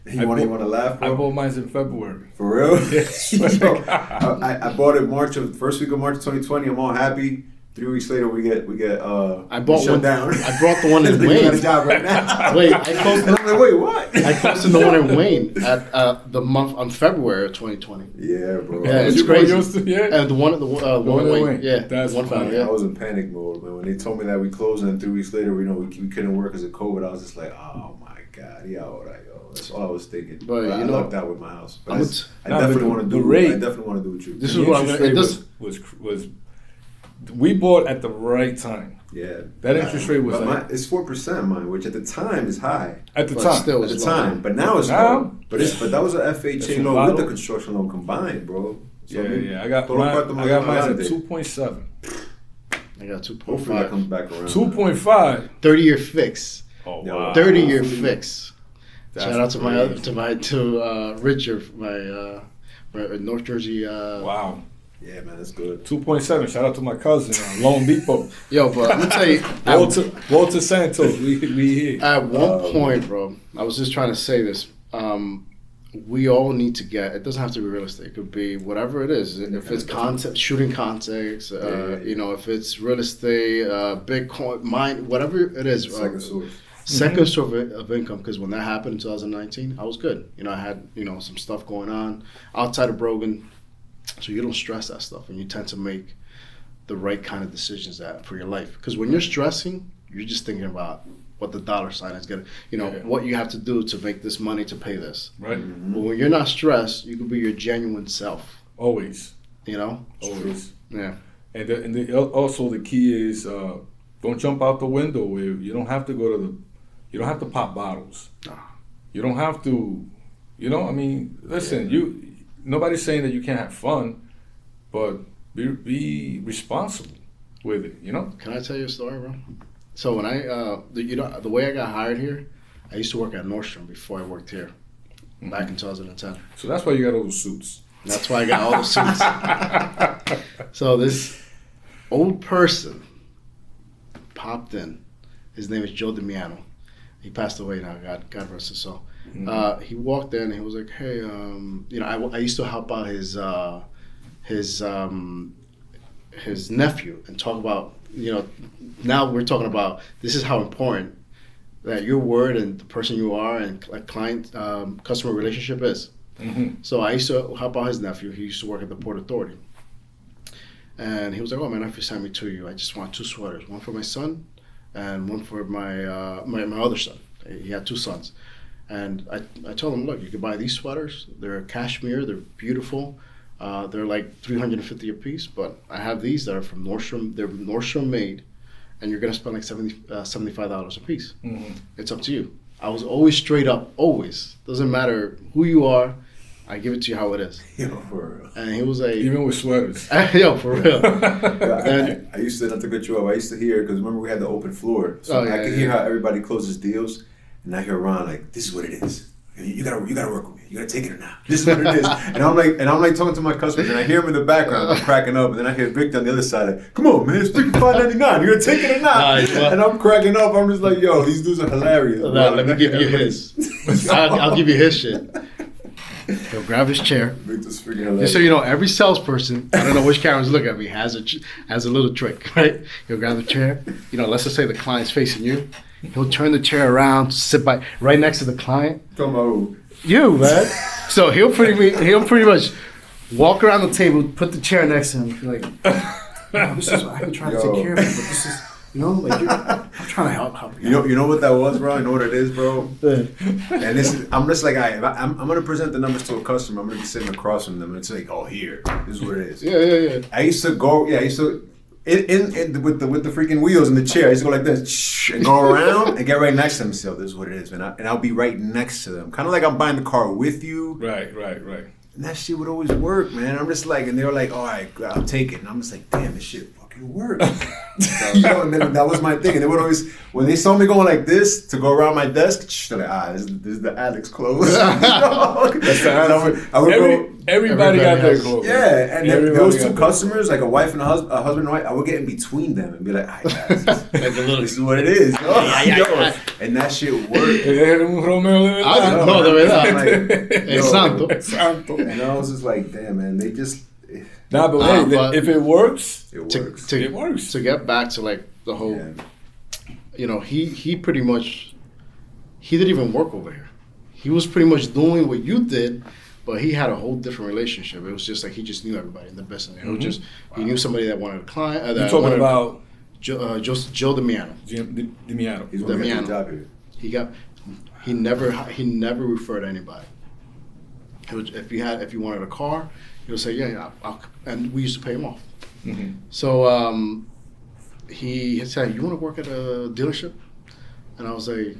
You want to laugh, bro? I bought mine in February. For real? Yes. I bought it first week of March 2020. I'm all happy. 3 weeks later, we get. I bought shut one down. I brought the one in We got a Wayne. job right now. Wait, I closed. And I'm like, wait, what? I posted the one in Wayne at the month on February of 2020. Yeah, bro. Yeah, it's crazy. Yeah. And the one in Wayne. Yeah, That's one family. I Yeah. was in panic mode, man. When they told me that we closed, and 3 weeks later, we couldn't work because of COVID. I was just like, oh my god, yo. That's all I was thinking. But I you lucked out with my house. But I but definitely want to do. the rate- I definitely want to do with you. This The is what I'm interest gonna. rate was we bought at the right time. Yeah, That interest rate was like, it's 4%, mine, which at the time is high. at the But time. still- At the was time, low. but now it's Now? low. But that was an FHA That's loan from with the Lotto? construction loan combined, bro. So, Yeah. I got todo cuarto mine más at grande. 2.7. I got Hopefully that 2.5. comes back around. 2.5. 30-year fix. Oh Yeah. wow. 30-year fix. That's Shout out to crazy. Richard, my North Jersey. Wow. Yeah, man, that's good. 2.7. Shout out to my cousin, Lone Depot. Yo, but I'm gonna tell you, Walter Santos. We here. at one point, bro, I was just trying to say this. We all need to get. It doesn't have to be real estate. It could be whatever it is. If it's content, shooting contests, if it's real estate, Bitcoin, mine, whatever it is. Second source. Second source of income, because when that happened in 2019, I was good. I had some stuff going on outside of Brogan, so you don't stress that stuff, and you tend to make the right kind of decisions for your life. Because when you're stressing, you're just thinking about what the dollar sign is gonna, what you have to do to make this money to pay this. Right. Mm-hmm. But when you're not stressed, you can be your genuine self. Always. Always. Yeah. And also the key is don't jump out the window. Where you don't have to you don't have to pop bottles. Nah. You don't have to. Listen. Nobody's saying that you can't have fun, but be responsible with it. Can I tell you a story, bro? So when the way I got hired here, I used to work at Nordstrom before I worked here, back in 2010. So that's why you got all those suits. That's why I got all the suits. So this old person popped in. His name is Joe Damiano. He passed away now. God rest his soul. Mm-hmm. He walked in. And he was like, "Hey, I used to help out his his nephew and talk about, now we're talking about this is how important that your word and the person you are and a client customer relationship is. Mm-hmm. So I used to help out his nephew. He used to work at the Port Authority. And he was like, oh, my nephew sent me to you. I just want 2 sweaters, one for my son and one for my other son. He had 2 sons. And I told him, look, you can buy these sweaters. They're cashmere. They're beautiful. They're like $350 a piece. But I have these that are from Nordstrom. They're Nordstrom made. And you're going to spend like $75 a piece. Mm-hmm. It's up to you. I was always straight up, always. Doesn't matter who you are. I give it to you how it is. Yo, for real. And he was like... Even with sweaters. Yo, for real. I used to, not to cut you off, I used to hear, because remember we had the open floor. So I could hear how everybody closes deals. And I hear Ron like, this is what it is. You gotta work with me. You gotta take it or not. This is what it is. And I'm like talking to my customers, and I hear him in the background. I'm cracking up, and then I hear Victor on the other side like, come on, man, it's $55.99. You gonna take it or not? And I'm cracking up. I'm just like, yo, these dudes are hilarious. Let me give you his. I'll give you his shit. He'll grab his chair. Victor's freaking hilarious. Just so you know, every salesperson, I don't know which cameras look at me, has a little trick, right? He'll grab the chair. Let's just say the client's facing you. He'll turn the chair around, sit right next to the client. Talking about who? You, man. So he'll pretty much walk around the table, put the chair next to him, like, this is I've been trying to take care of it, but this is, I'm trying to help you. You know what that was, bro? You know what it is, bro? And I'm just like, I'm gonna present the numbers to a customer. I'm gonna be sitting across from them, and it's like, oh, here, this is what it is. Yeah. I used to go, in with the freaking wheels in the chair. I used to go like this and go around and get right next to them. So this is what it is, man. And I'll be right next to them, kind of like I'm buying the car with you. Right. And that shit would always work, man. I'm just like, and they were like, all right, I'll take it. And I'm just like, damn, this shit fucking works. And then that was my thing. And they would always, when they saw me going like this to go around my desk, they're like, this is the Alex clothes. That's the answer. Everybody got their clothes. Yeah, and there was 2 customers, like a wife and a husband and wife. I would get in between them and be like, all right, guys, this is what it is. And that shit worked. No, de verdad. El Santo. And I was just like, damn, man, they just... Nah, but if it works, it works. It works. To get back to like the whole, he pretty much, he didn't even work over here. He was pretty much doing what you did, but he had a whole different relationship. It was just like he just knew everybody in the business. It was just he knew somebody that wanted a client. You're talking about Joe Damiano. Damiano. He's going to get the job here. He never referred anybody. If you wanted a car, he'll say, yeah, and we used to pay him off. Mm-hmm. So he said, you want to work at a dealership? And I was like,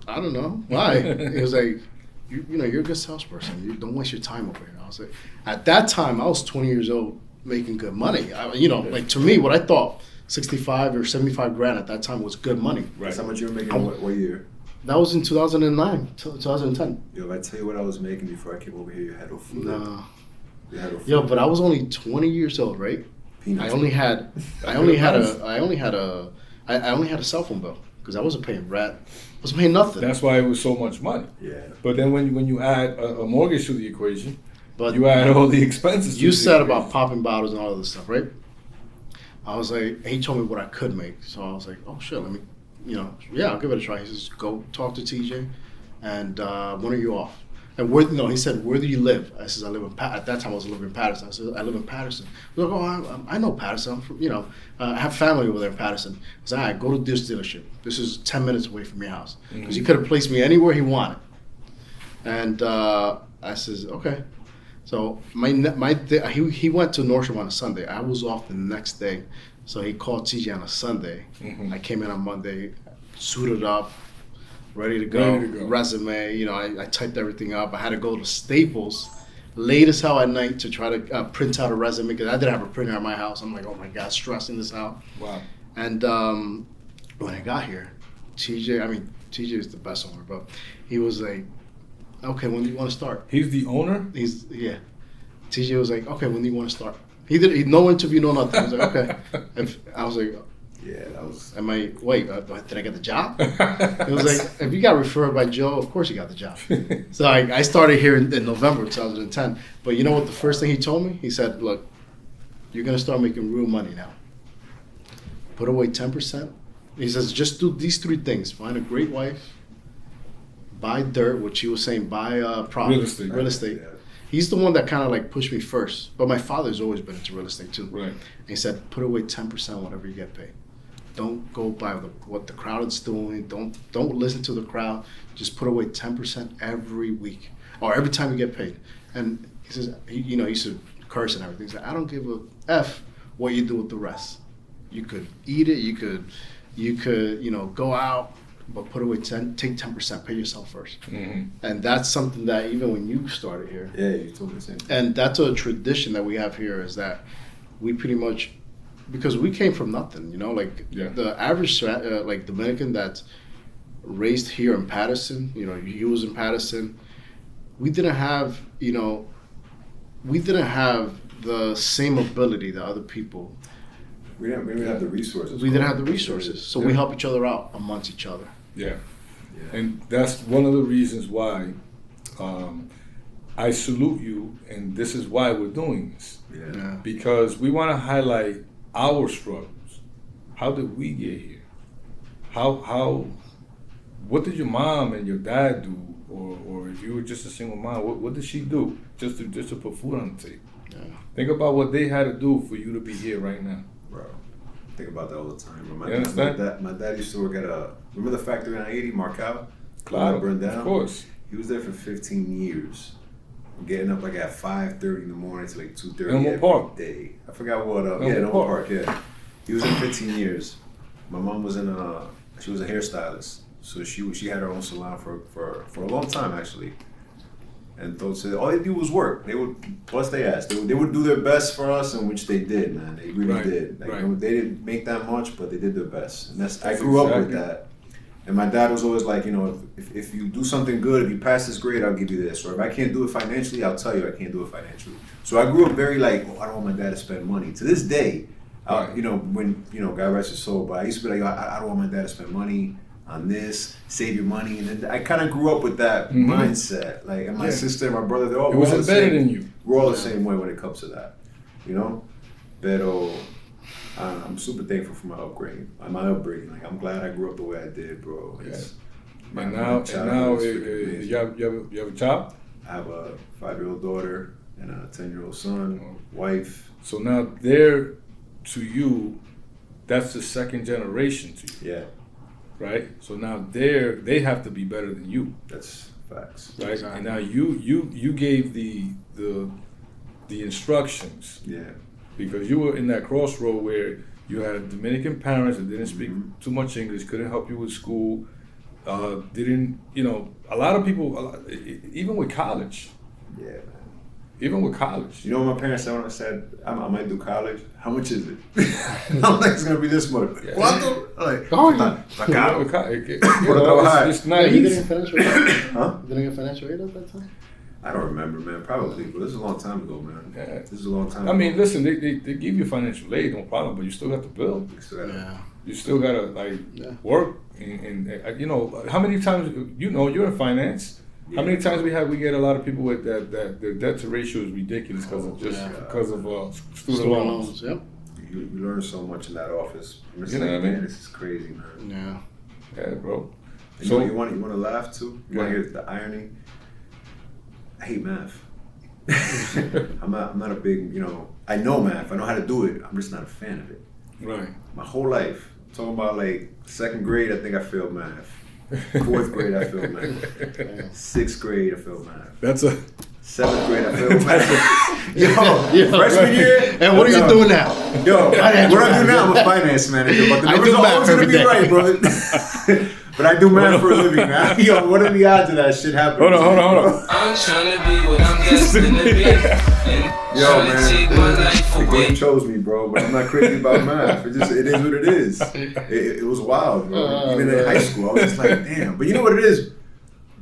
I don't know. Why? He was like, you're a good salesperson. You don't waste your time over here. I was like, at that time, I was 20 years old making good money. Like to me, what I thought 65 or 75 grand at that time was good money. Right. That's how much you were making what year? That was in 2009, 2010. Yo, if I tell you what I was making before I came over here, you had no food. No. Yo, but I was only 20 years old, right? Peanuts. I only had a cell phone bill because I wasn't paying rent. I wasn't paying nothing. That's why it was so much money. Yeah. But then when you add a mortgage to the equation, but you add all the expenses. You said about popping bottles and all of this stuff, right? I was like, he told me what I could make, so I was like, oh shit, let me, I'll give it a try. He says, go talk to TJ, and when are you off? And he said, where do you live? I says, I live in at that time I was living in Patterson. I said, I live in Patterson. He was like, oh, I know Patterson. I'm from, I have family over there in Patterson. I said, all right, go to this dealership. This is 10 minutes away from your house. Because he could have placed me anywhere he wanted. And I says, okay. So he went to Nordstrom on a Sunday. I was off the next day. So he called TJ on a Sunday. Mm-hmm. I came in on Monday, suited up, ready to go. Resume, I typed everything up. I had to go to Staples late as hell at night to try to print out a resume because I didn't have a printer at my house. I'm like, oh my God, stressing this out. Wow. And when I got here, TJ is the best owner, but he was like, okay, when do you want to start? He's the owner? TJ was like, okay, when do you want to start? He no interview, no nothing. He was like, okay. I was like, yeah, that was... did I get the job? It was like, if you got referred by Joe, of course you got the job. So I started here in November 2010. But you know what the first thing he told me? He said, look, you're going to start making real money now. Put away 10%. He says, just do these 3 things. Find a great wife, buy dirt, which he was saying, buy property, real estate. Yeah. He's the one that kind of like pushed me first. But my father's always been into real estate too. Right. And he said, put away 10% whenever you get paid. Don't go by what the crowd is doing. Don't listen to the crowd. Just put away 10% every week or every time you get paid. And he says, he used to curse and everything. He said, I don't give a F what you do with the rest. You could eat it. You could go out, but put away take 10%. Pay yourself first. Mm-hmm. And that's something that even when you started here. Yeah, you told me the same thing. And that's a tradition that we have here is that we pretty much, because we came from nothing, the average like Dominican that's raised here in Patterson, he was in Patterson. We didn't have the same ability that other people. We didn't have the resources. We didn't have the resources, so we help each other out amongst each other. Yeah. And that's one of the reasons why I salute you, and this is why we're doing this. Yeah. Because we want to highlight our struggles. How did we get here? What did your mom and your dad do? Or if you were just a single mom, what did she do just to put food on the table? Yeah. Think about what they had to do for you to be here right now. Bro, I think about that all the time. You understand? My dad used to work at remember the factory on 80, Marcal? Claro, burned down? of course. He was there for 15 years. Getting up like at 5:30 in the morning to like 2:30 Elmwood Park. day. I forgot what. Elmwood Park. Yeah. He was in 15 years. My mom was she was a hairstylist, so she had her own salon for a long time actually. And those all they do was work. They would bust their ass. They would do their best for us, and which they did, man. They really did. Like, they didn't make that much, but they did their best. And I grew up with that. And my dad was always like, if you do something good, if you pass this grade, I'll give you this. Or if I can't do it financially, I'll tell you I can't do it financially. So I grew up very like, I don't want my dad to spend money. To this day, when God rest his soul, but I used to be like, I don't want my dad to spend money on this, save your money. And then I kind of grew up with that mindset. Like, and my sister and my brother, they're all it was embedded in you. We're all the same way when it comes to that, Pero I'm super thankful for my upbringing. Like, I'm glad I grew up the way I did, bro. And now, you have a child? I have a 5-year-old daughter and a 10-year-old son, wife. So now they're, to you, that's the second generation to you. Yeah. Right? So now they have to be better than you. That's facts. Right? Exactly. And now you gave the instructions. Yeah. Because you were in that crossroad where you had Dominican parents that didn't speak too much English, couldn't help you with school, a lot of people, even with college. Yeah, man. Even with college. You know what my parents said when I said, I might do college? How much is it? I'm like, it's going to be this much. Yeah. ¿Cuánto? Like, it's not You easy. didn't financial aid? Huh? You didn't get financial aid at that time? I don't remember, man. Probably, but this is a long time ago, man. Yeah. This is a long time I ago. mean, listen, they give you financial aid, no problem, but you still got to build. You still got to work. And how many times, you're in finance. How many times we get a lot of people with that their debt to ratio is ridiculous because of student loans. Yep. You learn so much in that office. You know what I mean? This is crazy, man. Yeah. Yeah, bro. So you want to laugh too? You want to hear the irony? I hate math. I'm not a big, I know math. I know how to do it. I'm just not a fan of it. Right. My whole life. I'm talking about like 2nd grade, I think I failed math. 4th grade, I failed math. 6th grade, I failed math. That's a 7th grade, I failed math. Freshman year. And what are you doing now? What I do now, I'm a finance manager. But the numbers are always going to be right, bro. But I do math for a living, man. What are the odds of that shit happening? Hold on. I'm trying to be what I'm destined to be. Yo, man, the game chose me, bro, but I'm not crazy about math. It is what it is. It was wild, bro. Even in high school, I was just like, damn. But you know what it is?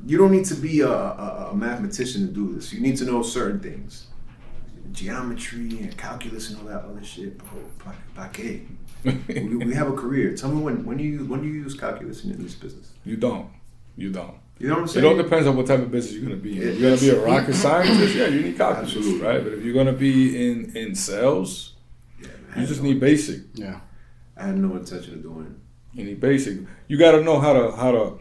You don't need to be a mathematician to do this. You need to know certain things. Geometry and calculus and all that other shit. Bro, pa qué? We have a career. Tell me when you use calculus in this business? You don't. You know what I'm saying? It all depends on what type of business you're going to be in. If you're going to be a rocket scientist, you need calculus, Absolutely. right? But if you're going to be in sales, You just need basic. Yeah. I had no intention of doing it. You need basic. You got to know how to.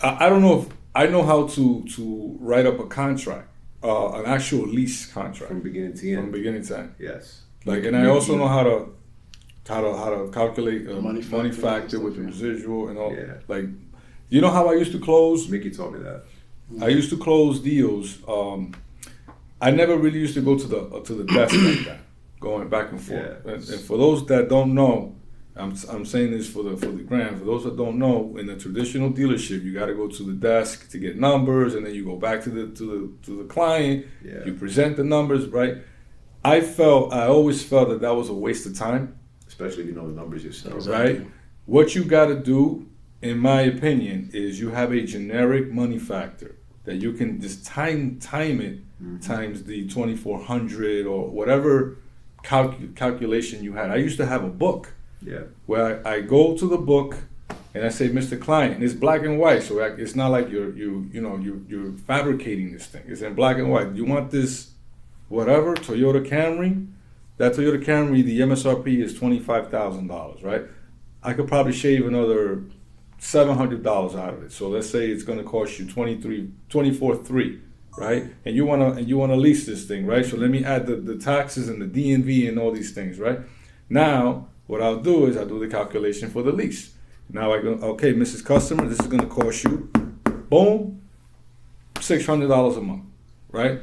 I don't know if I know how to write up a contract, an actual lease contract From beginning to end. from beginning to end. Yes. Like, and I also know how to calculate Money money factor factor and with stuff, yeah. residual and all. Yeah. Like, you know how I used to close? Mickey taught me that. I used to close deals. I never really used to go to the desk like that, going back and forth. Yeah. And for those that don't know, I'm saying this for the grand. For those that don't know, in a traditional dealership, you got to go to the desk to get numbers, and then you go back to the client. Yeah. You present the numbers, right? I always felt that was a waste of time, Especially if you know the numbers yourself. Exactly. right? What you got to do, in my opinion, is you have a generic money factor that you can just time it times the 2,400 or whatever calculation you had. I used to have a book Yeah. where I go to the book and I say, Mr. Client, and it's black and white, so it's not like you're fabricating this thing. It's in black and white. You want this, whatever Toyota Camry? That Toyota Camry, the MSRP is $25,000, right? I could probably shave another $700 out of it. So let's say it's going to cost you $24,300, right? And you wanna lease this thing, right? So let me add the taxes and the DNV and all these things, right? Now what I'll do is I'll do the calculation for the lease. Now I go, okay, Mrs. Customer, this is going to cost you, boom, $600 a month, right?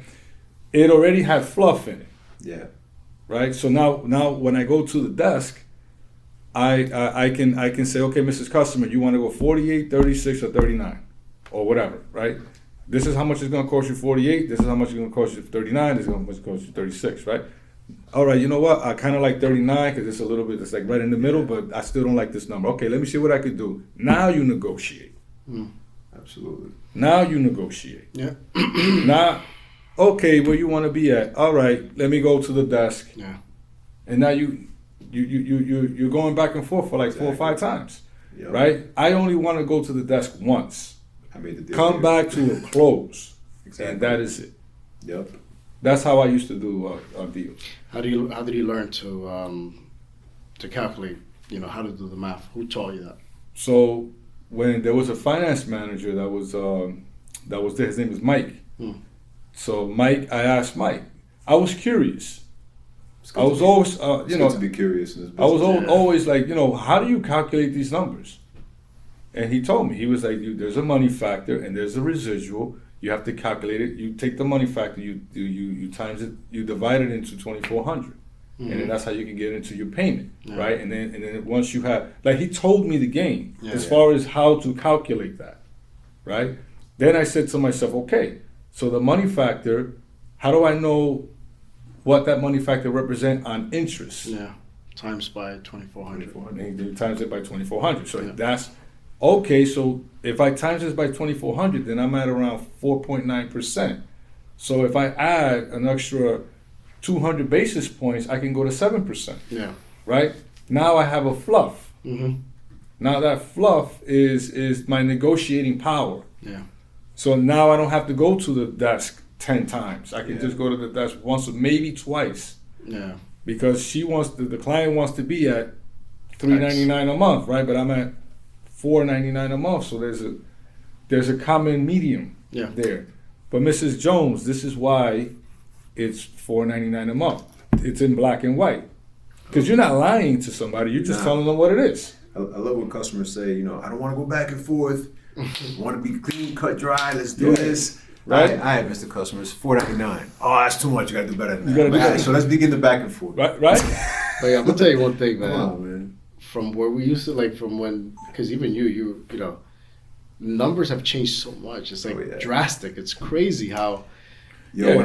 It already had fluff in it. Yeah. Right. So now when I go to the desk, I can say, okay, Mrs. Customer, you want to go 48, 36, or 39, or whatever, right? This is how much it's going to cost you 48. This is how much it's going to cost you 39. This is how much it's going to cost you 36, right? All right, you know what? I kind of like 39 because it's a little bit, it's like right in the middle, but I still don't like this number. Okay, let me see what I could do. Now you negotiate. Absolutely. Now you negotiate. Yeah. Now, okay, where you want to be at? All right, let me go to the desk. Yeah. And now you're going back and forth for like 4 or 5 times, Yep. right? I only want to go to the desk once, I made the deal. come back to a close, Exactly. and that is it. Yep. That's how I used to do deals. How did you learn to calculate? You know, how to do the math. Who taught you that? So when there was a finance manager that was there, his name was Mike. So Mike, I asked Mike. I was curious. I was always, It's good to be curious in this I was business. always like, how do you calculate these numbers? And he told me, he was like, there's a money factor and there's a residual. You have to calculate it. You take the money factor, you times it, you divide it into 2,400, and then that's how you can get into your payment, right? And then once you have, like, he told me the game as far as how to calculate that, right? Then I said to myself, okay, so the money factor, how do I know what that money factor represent on interest? Yeah. Times by 2,400. And he times it by 2,400. So that's okay. So if I times this by 2,400, then I'm at around 4.9%. So if I add an extra 200 basis points, I can go to 7%. Yeah. Right? Now I have a fluff. Mm-hmm. Now that fluff is my negotiating power. Yeah. So now I don't have to go to the desk 10 times. I can just go to the desk once or maybe twice. Yeah. Because the client wants to be at $399 a month, right? But I'm at $499 a month, so there's a common medium there. But Mrs. Jones, this is why it's $499 a month. It's in black and white. Because you're not lying to somebody, you're just telling them what it is. I love when customers say, I don't want to go back and forth. I want to be clean, cut, dry. Let's do this. Right. All right, Mr. Customer, it's $4.99. Oh, that's too much. You got to do better than that. You gotta do better. So let's begin the back and forth. Right? But yeah, I'm gonna tell you one thing, man. Come on, man. From where we used to, like, from when, because even you know, numbers have changed so much. It's like drastic. It's crazy how. Yo,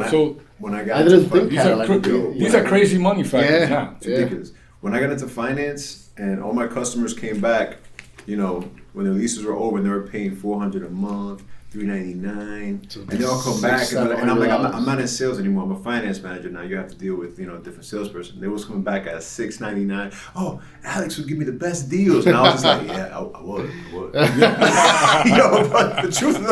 when I got into these are crazy money factors now. It's ridiculous. When I got into finance and all my customers came back, when their leases were over and they were paying $400 a month, $399, and they all come back and I'm like, I'm not in sales anymore. I'm a finance manager now. You have to deal with a different salesperson. They was coming back at $699. Oh, Alex would give me the best deals, and I was just like, yeah, I would. But the truth of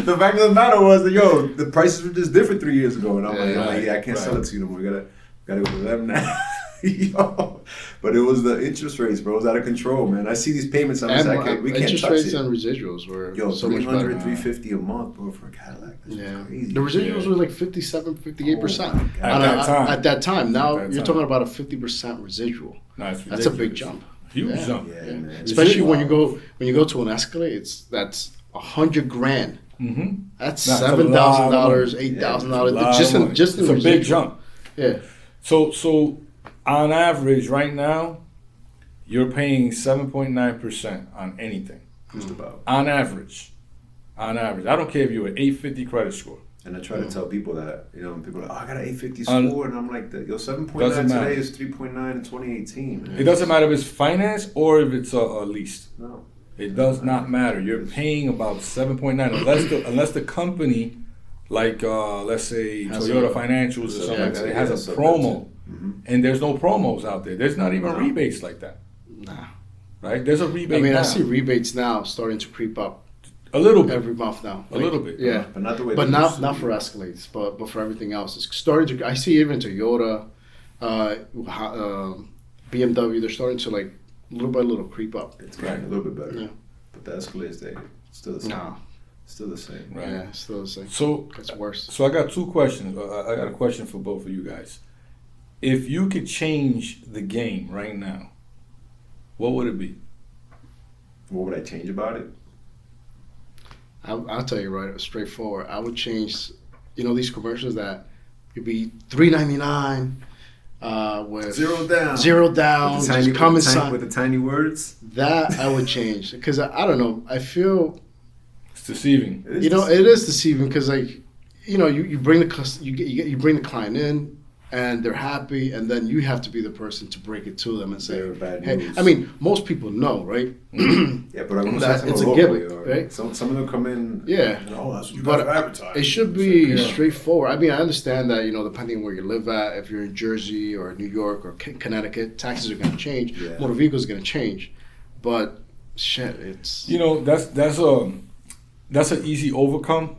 the fact of the matter was that the prices were just different 3 years ago, and I'm like, I can't sell it to you no more. You gotta go to them now. Yo, but it was the interest rates, bro. It was out of control, man. I see these payments. I'm like, we can't interest touch rates it. and residuals were Yo, so much better. 350 a month, bro, for a Cadillac. That's crazy. The residuals were like 57, 58% At that time. Now At that you're time. talking about a 50% residual. No, it's That's a big ridiculous. jump. Huge jump. Yeah, Yeah. man. Especially when you go to an Escalade, that's $100,000. Mm-hmm. That's That's a $7,000, lot of money. $8,000 just in It's a big residual. jump. Yeah. So on average, right now, you're paying 7.9% on anything. Just about. On average. I don't care if you're an 850 credit score. And I try to tell people that, you know, people are like, oh, I got an 850 Un- score, and I'm like, yo, 7.9 Doesn't today matter. is 3.9 in 2018. Man. It doesn't matter if it's finance or if it's a lease. No. It does not matter. You're paying about 7.9 unless the company, like let's say Has Toyota a- Financials or something like that, it has a Yeah, promo, Mm-hmm. and there's no promos out there. There's not even No. rebates like that, Nah. right? There's a rebate. I mean, now. I see rebates now starting to creep up a little bit. every month now. A little bit. Yeah. But not the way But they used not to. for Escalades, but for everything else. It's starting to. I see even Toyota, BMW. They're starting to like little by little creep up. It's getting a little bit better. Yeah. But the Escalades, they still the same. No. Still the same. Right. Yeah, still the same. So It's worse. So I got two questions. I got a question for both of you guys. If you could change the game right now, what would it be? What would I change about it? I'll tell you right, straightforward. I would change, these commercials that could be $3.99 with Zero down. down, With just the come with the inside. with the tiny words. That I would change because I don't know. I feel It's deceiving. It is it is deceiving because you bring you bring the client in and they're happy, and then you have to be the person to break it to them and say, They're bad hey, news. I mean, most people know, right? Yeah, but I'm That gonna it's a locally, gimmick, or right? Some of them come in. Yeah. Oh, that's what you But guys advertise. It should be Yeah. straightforward. I mean, I understand that, depending on where you live at, if you're in Jersey or New York or Connecticut, taxes are going to change. Yeah. Motor vehicles are going to change. But shit, it's That's an easy overcome.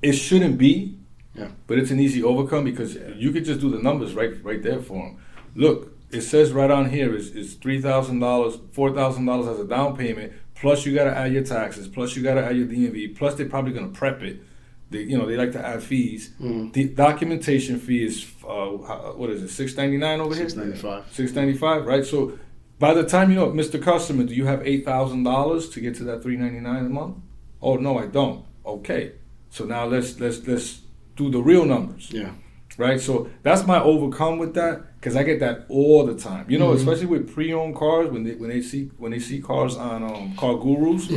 It shouldn't be, Yeah. but it's an easy overcome because you could just do the numbers right there for them. Look, it says right on here is $3,000, $4,000 as a down payment. Plus you got to add your taxes. Plus you got to add your DMV. Plus they're probably going to prep it. They like to add fees. Mhm. The documentation fee is what is it? $6.99 over here. $6.95. $6.95, right? So by the time Mr. Customer, do you have $8,000 to get to that $3.99 a month? Oh no, I don't. Okay, so now let's do the real numbers. Yeah. Right. So that's my overcome with that because I get that all the time. Especially with pre-owned cars when they see cars on Car Gurus,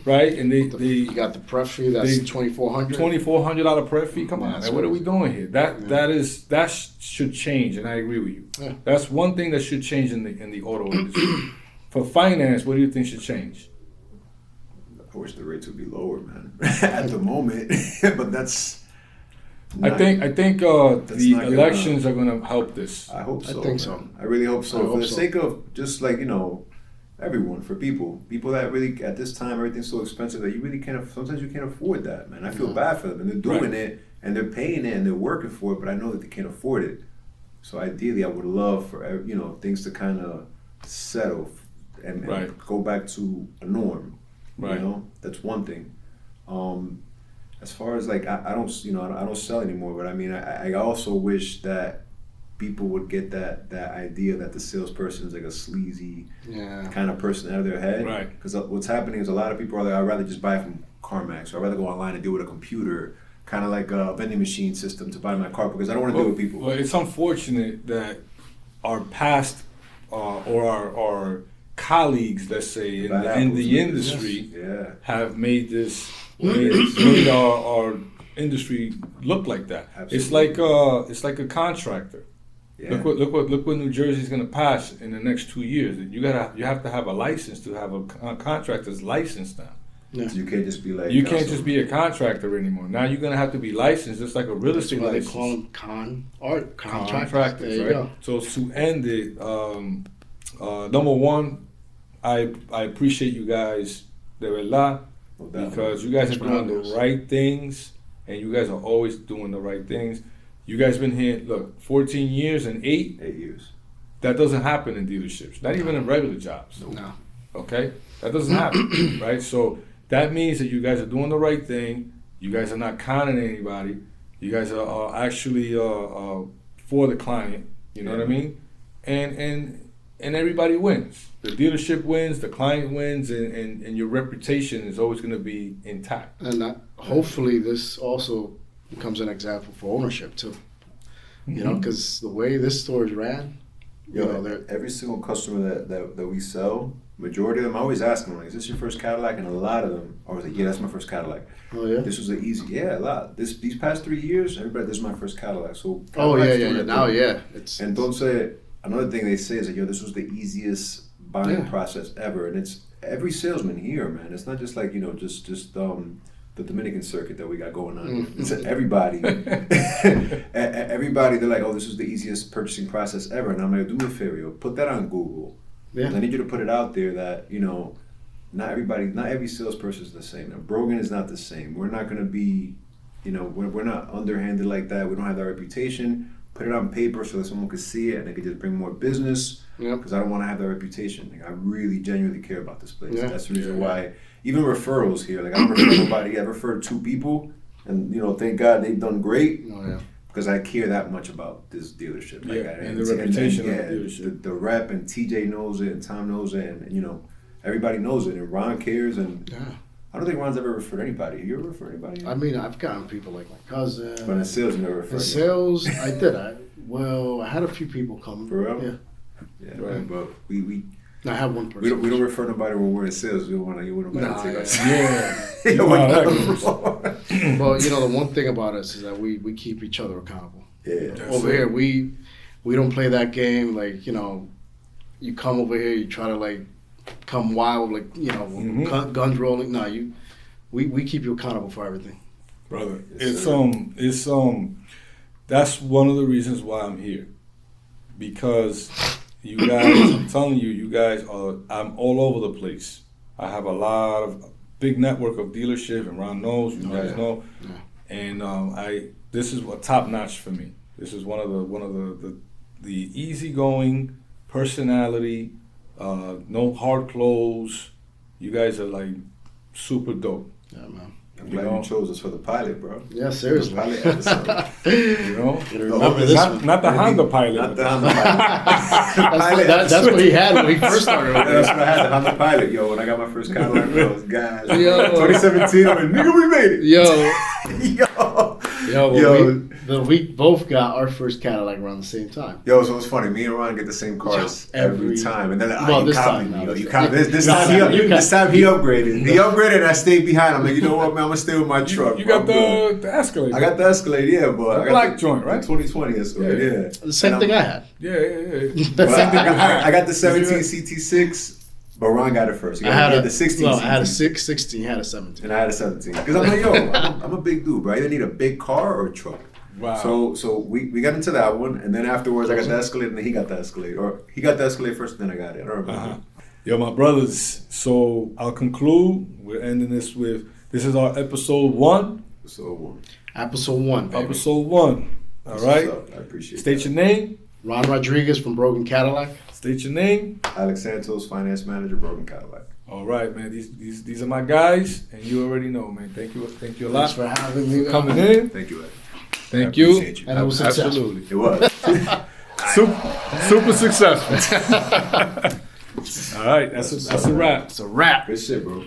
right? And You got the prep fee, that's they- $2,400. $2,400 prep fee. Come on, That's man, what are we doing here? That should change, and I agree with you. Yeah. That's one thing that should change in the auto industry. For finance, what do you think should change? I wish the rates would be lower, man. At the moment, but that's. I not- think that's the not gonna- elections are going to help this. I hope so. I think man. so. I really hope so. I For hope the so. sake of just like everyone, for people that really at this time everything's so expensive that you really can't. Sometimes you can't afford that, man. I feel bad for them, and they're doing it, and they're paying it, and they're working for it. But I know that they can't afford it. So ideally, I would love for things to kind of settle and Right. go back to a norm. Right. That's one thing. As far as like I don't I don't sell anymore, but I mean I also wish that people would get that idea that the salesperson is like a sleazy Yeah. kind of person out of their head. Right. Because what's happening is a lot of people are like, I'd rather just buy it from CarMax, or I'd rather go online and deal with a computer, kind of like a vending machine system to buy my car because I don't want to deal with people. Well, it's unfortunate that our past or our colleagues, let's say, in Bad the apples, industry, Yeah. have made made our industry look like that. Absolutely. It's like a contractor. Yeah. Look what New Jersey's going to pass in the next 2 years. You have to have a license to have a contractor's license now. Yeah. So you can't just be like You can't just be a contractor anymore. Now you're going to have to be licensed, just like a real That's estate why they license. call them contractors. Contractors, There you right? go. So to end it, number one, I appreciate you guys, de verdad, No doubt. because you guys Thanks are for doing having the us. right things, and you guys are always doing the right things. You guys been here, look, 14 years and 8 8 years. That doesn't happen in dealerships, not even in regular jobs. No. Okay? That doesn't happen, right? So that means that you guys are doing the right thing. You guys are not conning anybody. You guys are actually for the client. You know what I mean? And everybody wins. The dealership wins, the client wins, and your reputation is always going to be intact. And hopefully this also becomes an example for ownership too. You know, because the way this store is ran, every single customer that we sell, majority of them, I always ask them, like, is this your first Cadillac? And a lot of them are like, yeah, that's my first Cadillac. Oh, yeah? This was a lot. These past 3 years, everybody, this is my first Cadillac. So Now, and don't say, another thing they say is like, yo, this was the easiest buying process ever. And it's every salesman here, man. It's not just like, just the Dominican circuit that we got going on. It's everybody. Everybody, they're like, oh, this is the easiest purchasing process ever. And I'm like, do me a favor, put that on Google. Yeah. I need you to put it out there that, not every salesperson is the same. Now, Brogan is not the same. We're not going to be, we're not underhanded like that. We don't have that reputation. Put it on paper so that someone could see it and they could just bring more business. Because I don't want to have that reputation. Like, I really genuinely care about this place. Yeah. That's the reason why. Even referrals here, like, I don't refer nobody. I referred 2 people, and thank God they've done great. Oh yeah. Because I care that much about this dealership. Like, and the reputation of the dealership. The rep and TJ knows it, and Tom knows it, and everybody knows it, and Ron cares, and I don't think Ron's ever referred anybody. You ever referred anybody? I mean, I've gotten people like my cousin. But in sales, you never referred. In sales, I did. I had a few people come. For real? Yeah. Yeah, right. But we I have one person. We don't refer nobody when we're in sales. We don't want nobody to take us. Yeah. Well, the one thing about us is that we keep each other accountable. Yeah. Over here, we don't play that game. Like, you come over here, you try to like come wild, like, guns rolling. No, we keep you accountable for everything. Brother, it's that's one of the reasons why I'm here. Because you guys, I'm telling you, I'm all over the place. I have a big network of dealership, and Ron knows, you guys know. Yeah. And this is a top notch for me. This is one of the easygoing personality, no hard clothes. You guys are like super dope. Yeah, man. I'm glad you chose us for the pilot, bro. Yeah, seriously. The pilot episode. Not the Honda pilot. Not the Honda pilot. That's what he had when he first started. That's what I had, the Honda pilot. Yo, when I got my first Cadillac, guys. 2017, I'm like, nigga, we made it. We both got our first Cadillac around the same time. Yo, so it's funny. Me and Ron get the same cars every time, and then you copied me. This time he upgraded. He upgraded, and I stayed behind. I'm like, you know what, man? I'm gonna stay with my truck. You got the Escalade. I got the Escalade, yeah, but the black joint, right? 2020 Escalade, yeah. The same thing I had. Yeah. I got the 17 CT6. But Ron got it first. He had the 16. No, I had a 16. He had a 17. And I had a 17. Because I'm like, yo, I'm a big dude, bro. I either need a big car or a truck. Wow. So we got into that one, and then afterwards I got the Escalade, and then he got the Escalade. Or he got the Escalade first, and then I got it. I don't remember. Yo, my brothers. So I'll conclude. We're ending this this is our episode 1. Episode 1, baby. Episode 1. All right. I appreciate it. State your name. Ron Rodriguez from Brogan Cadillac. State your name. Alex Santos, finance manager, Brogan Cadillac. All right, man. These are my guys, and you already know, man. Thank you a lot for having me. Coming in. Thank you, Ed. Thank you. And it was absolutely. It was super successful. All right, that's a wrap. It's a wrap. Good shit, bro.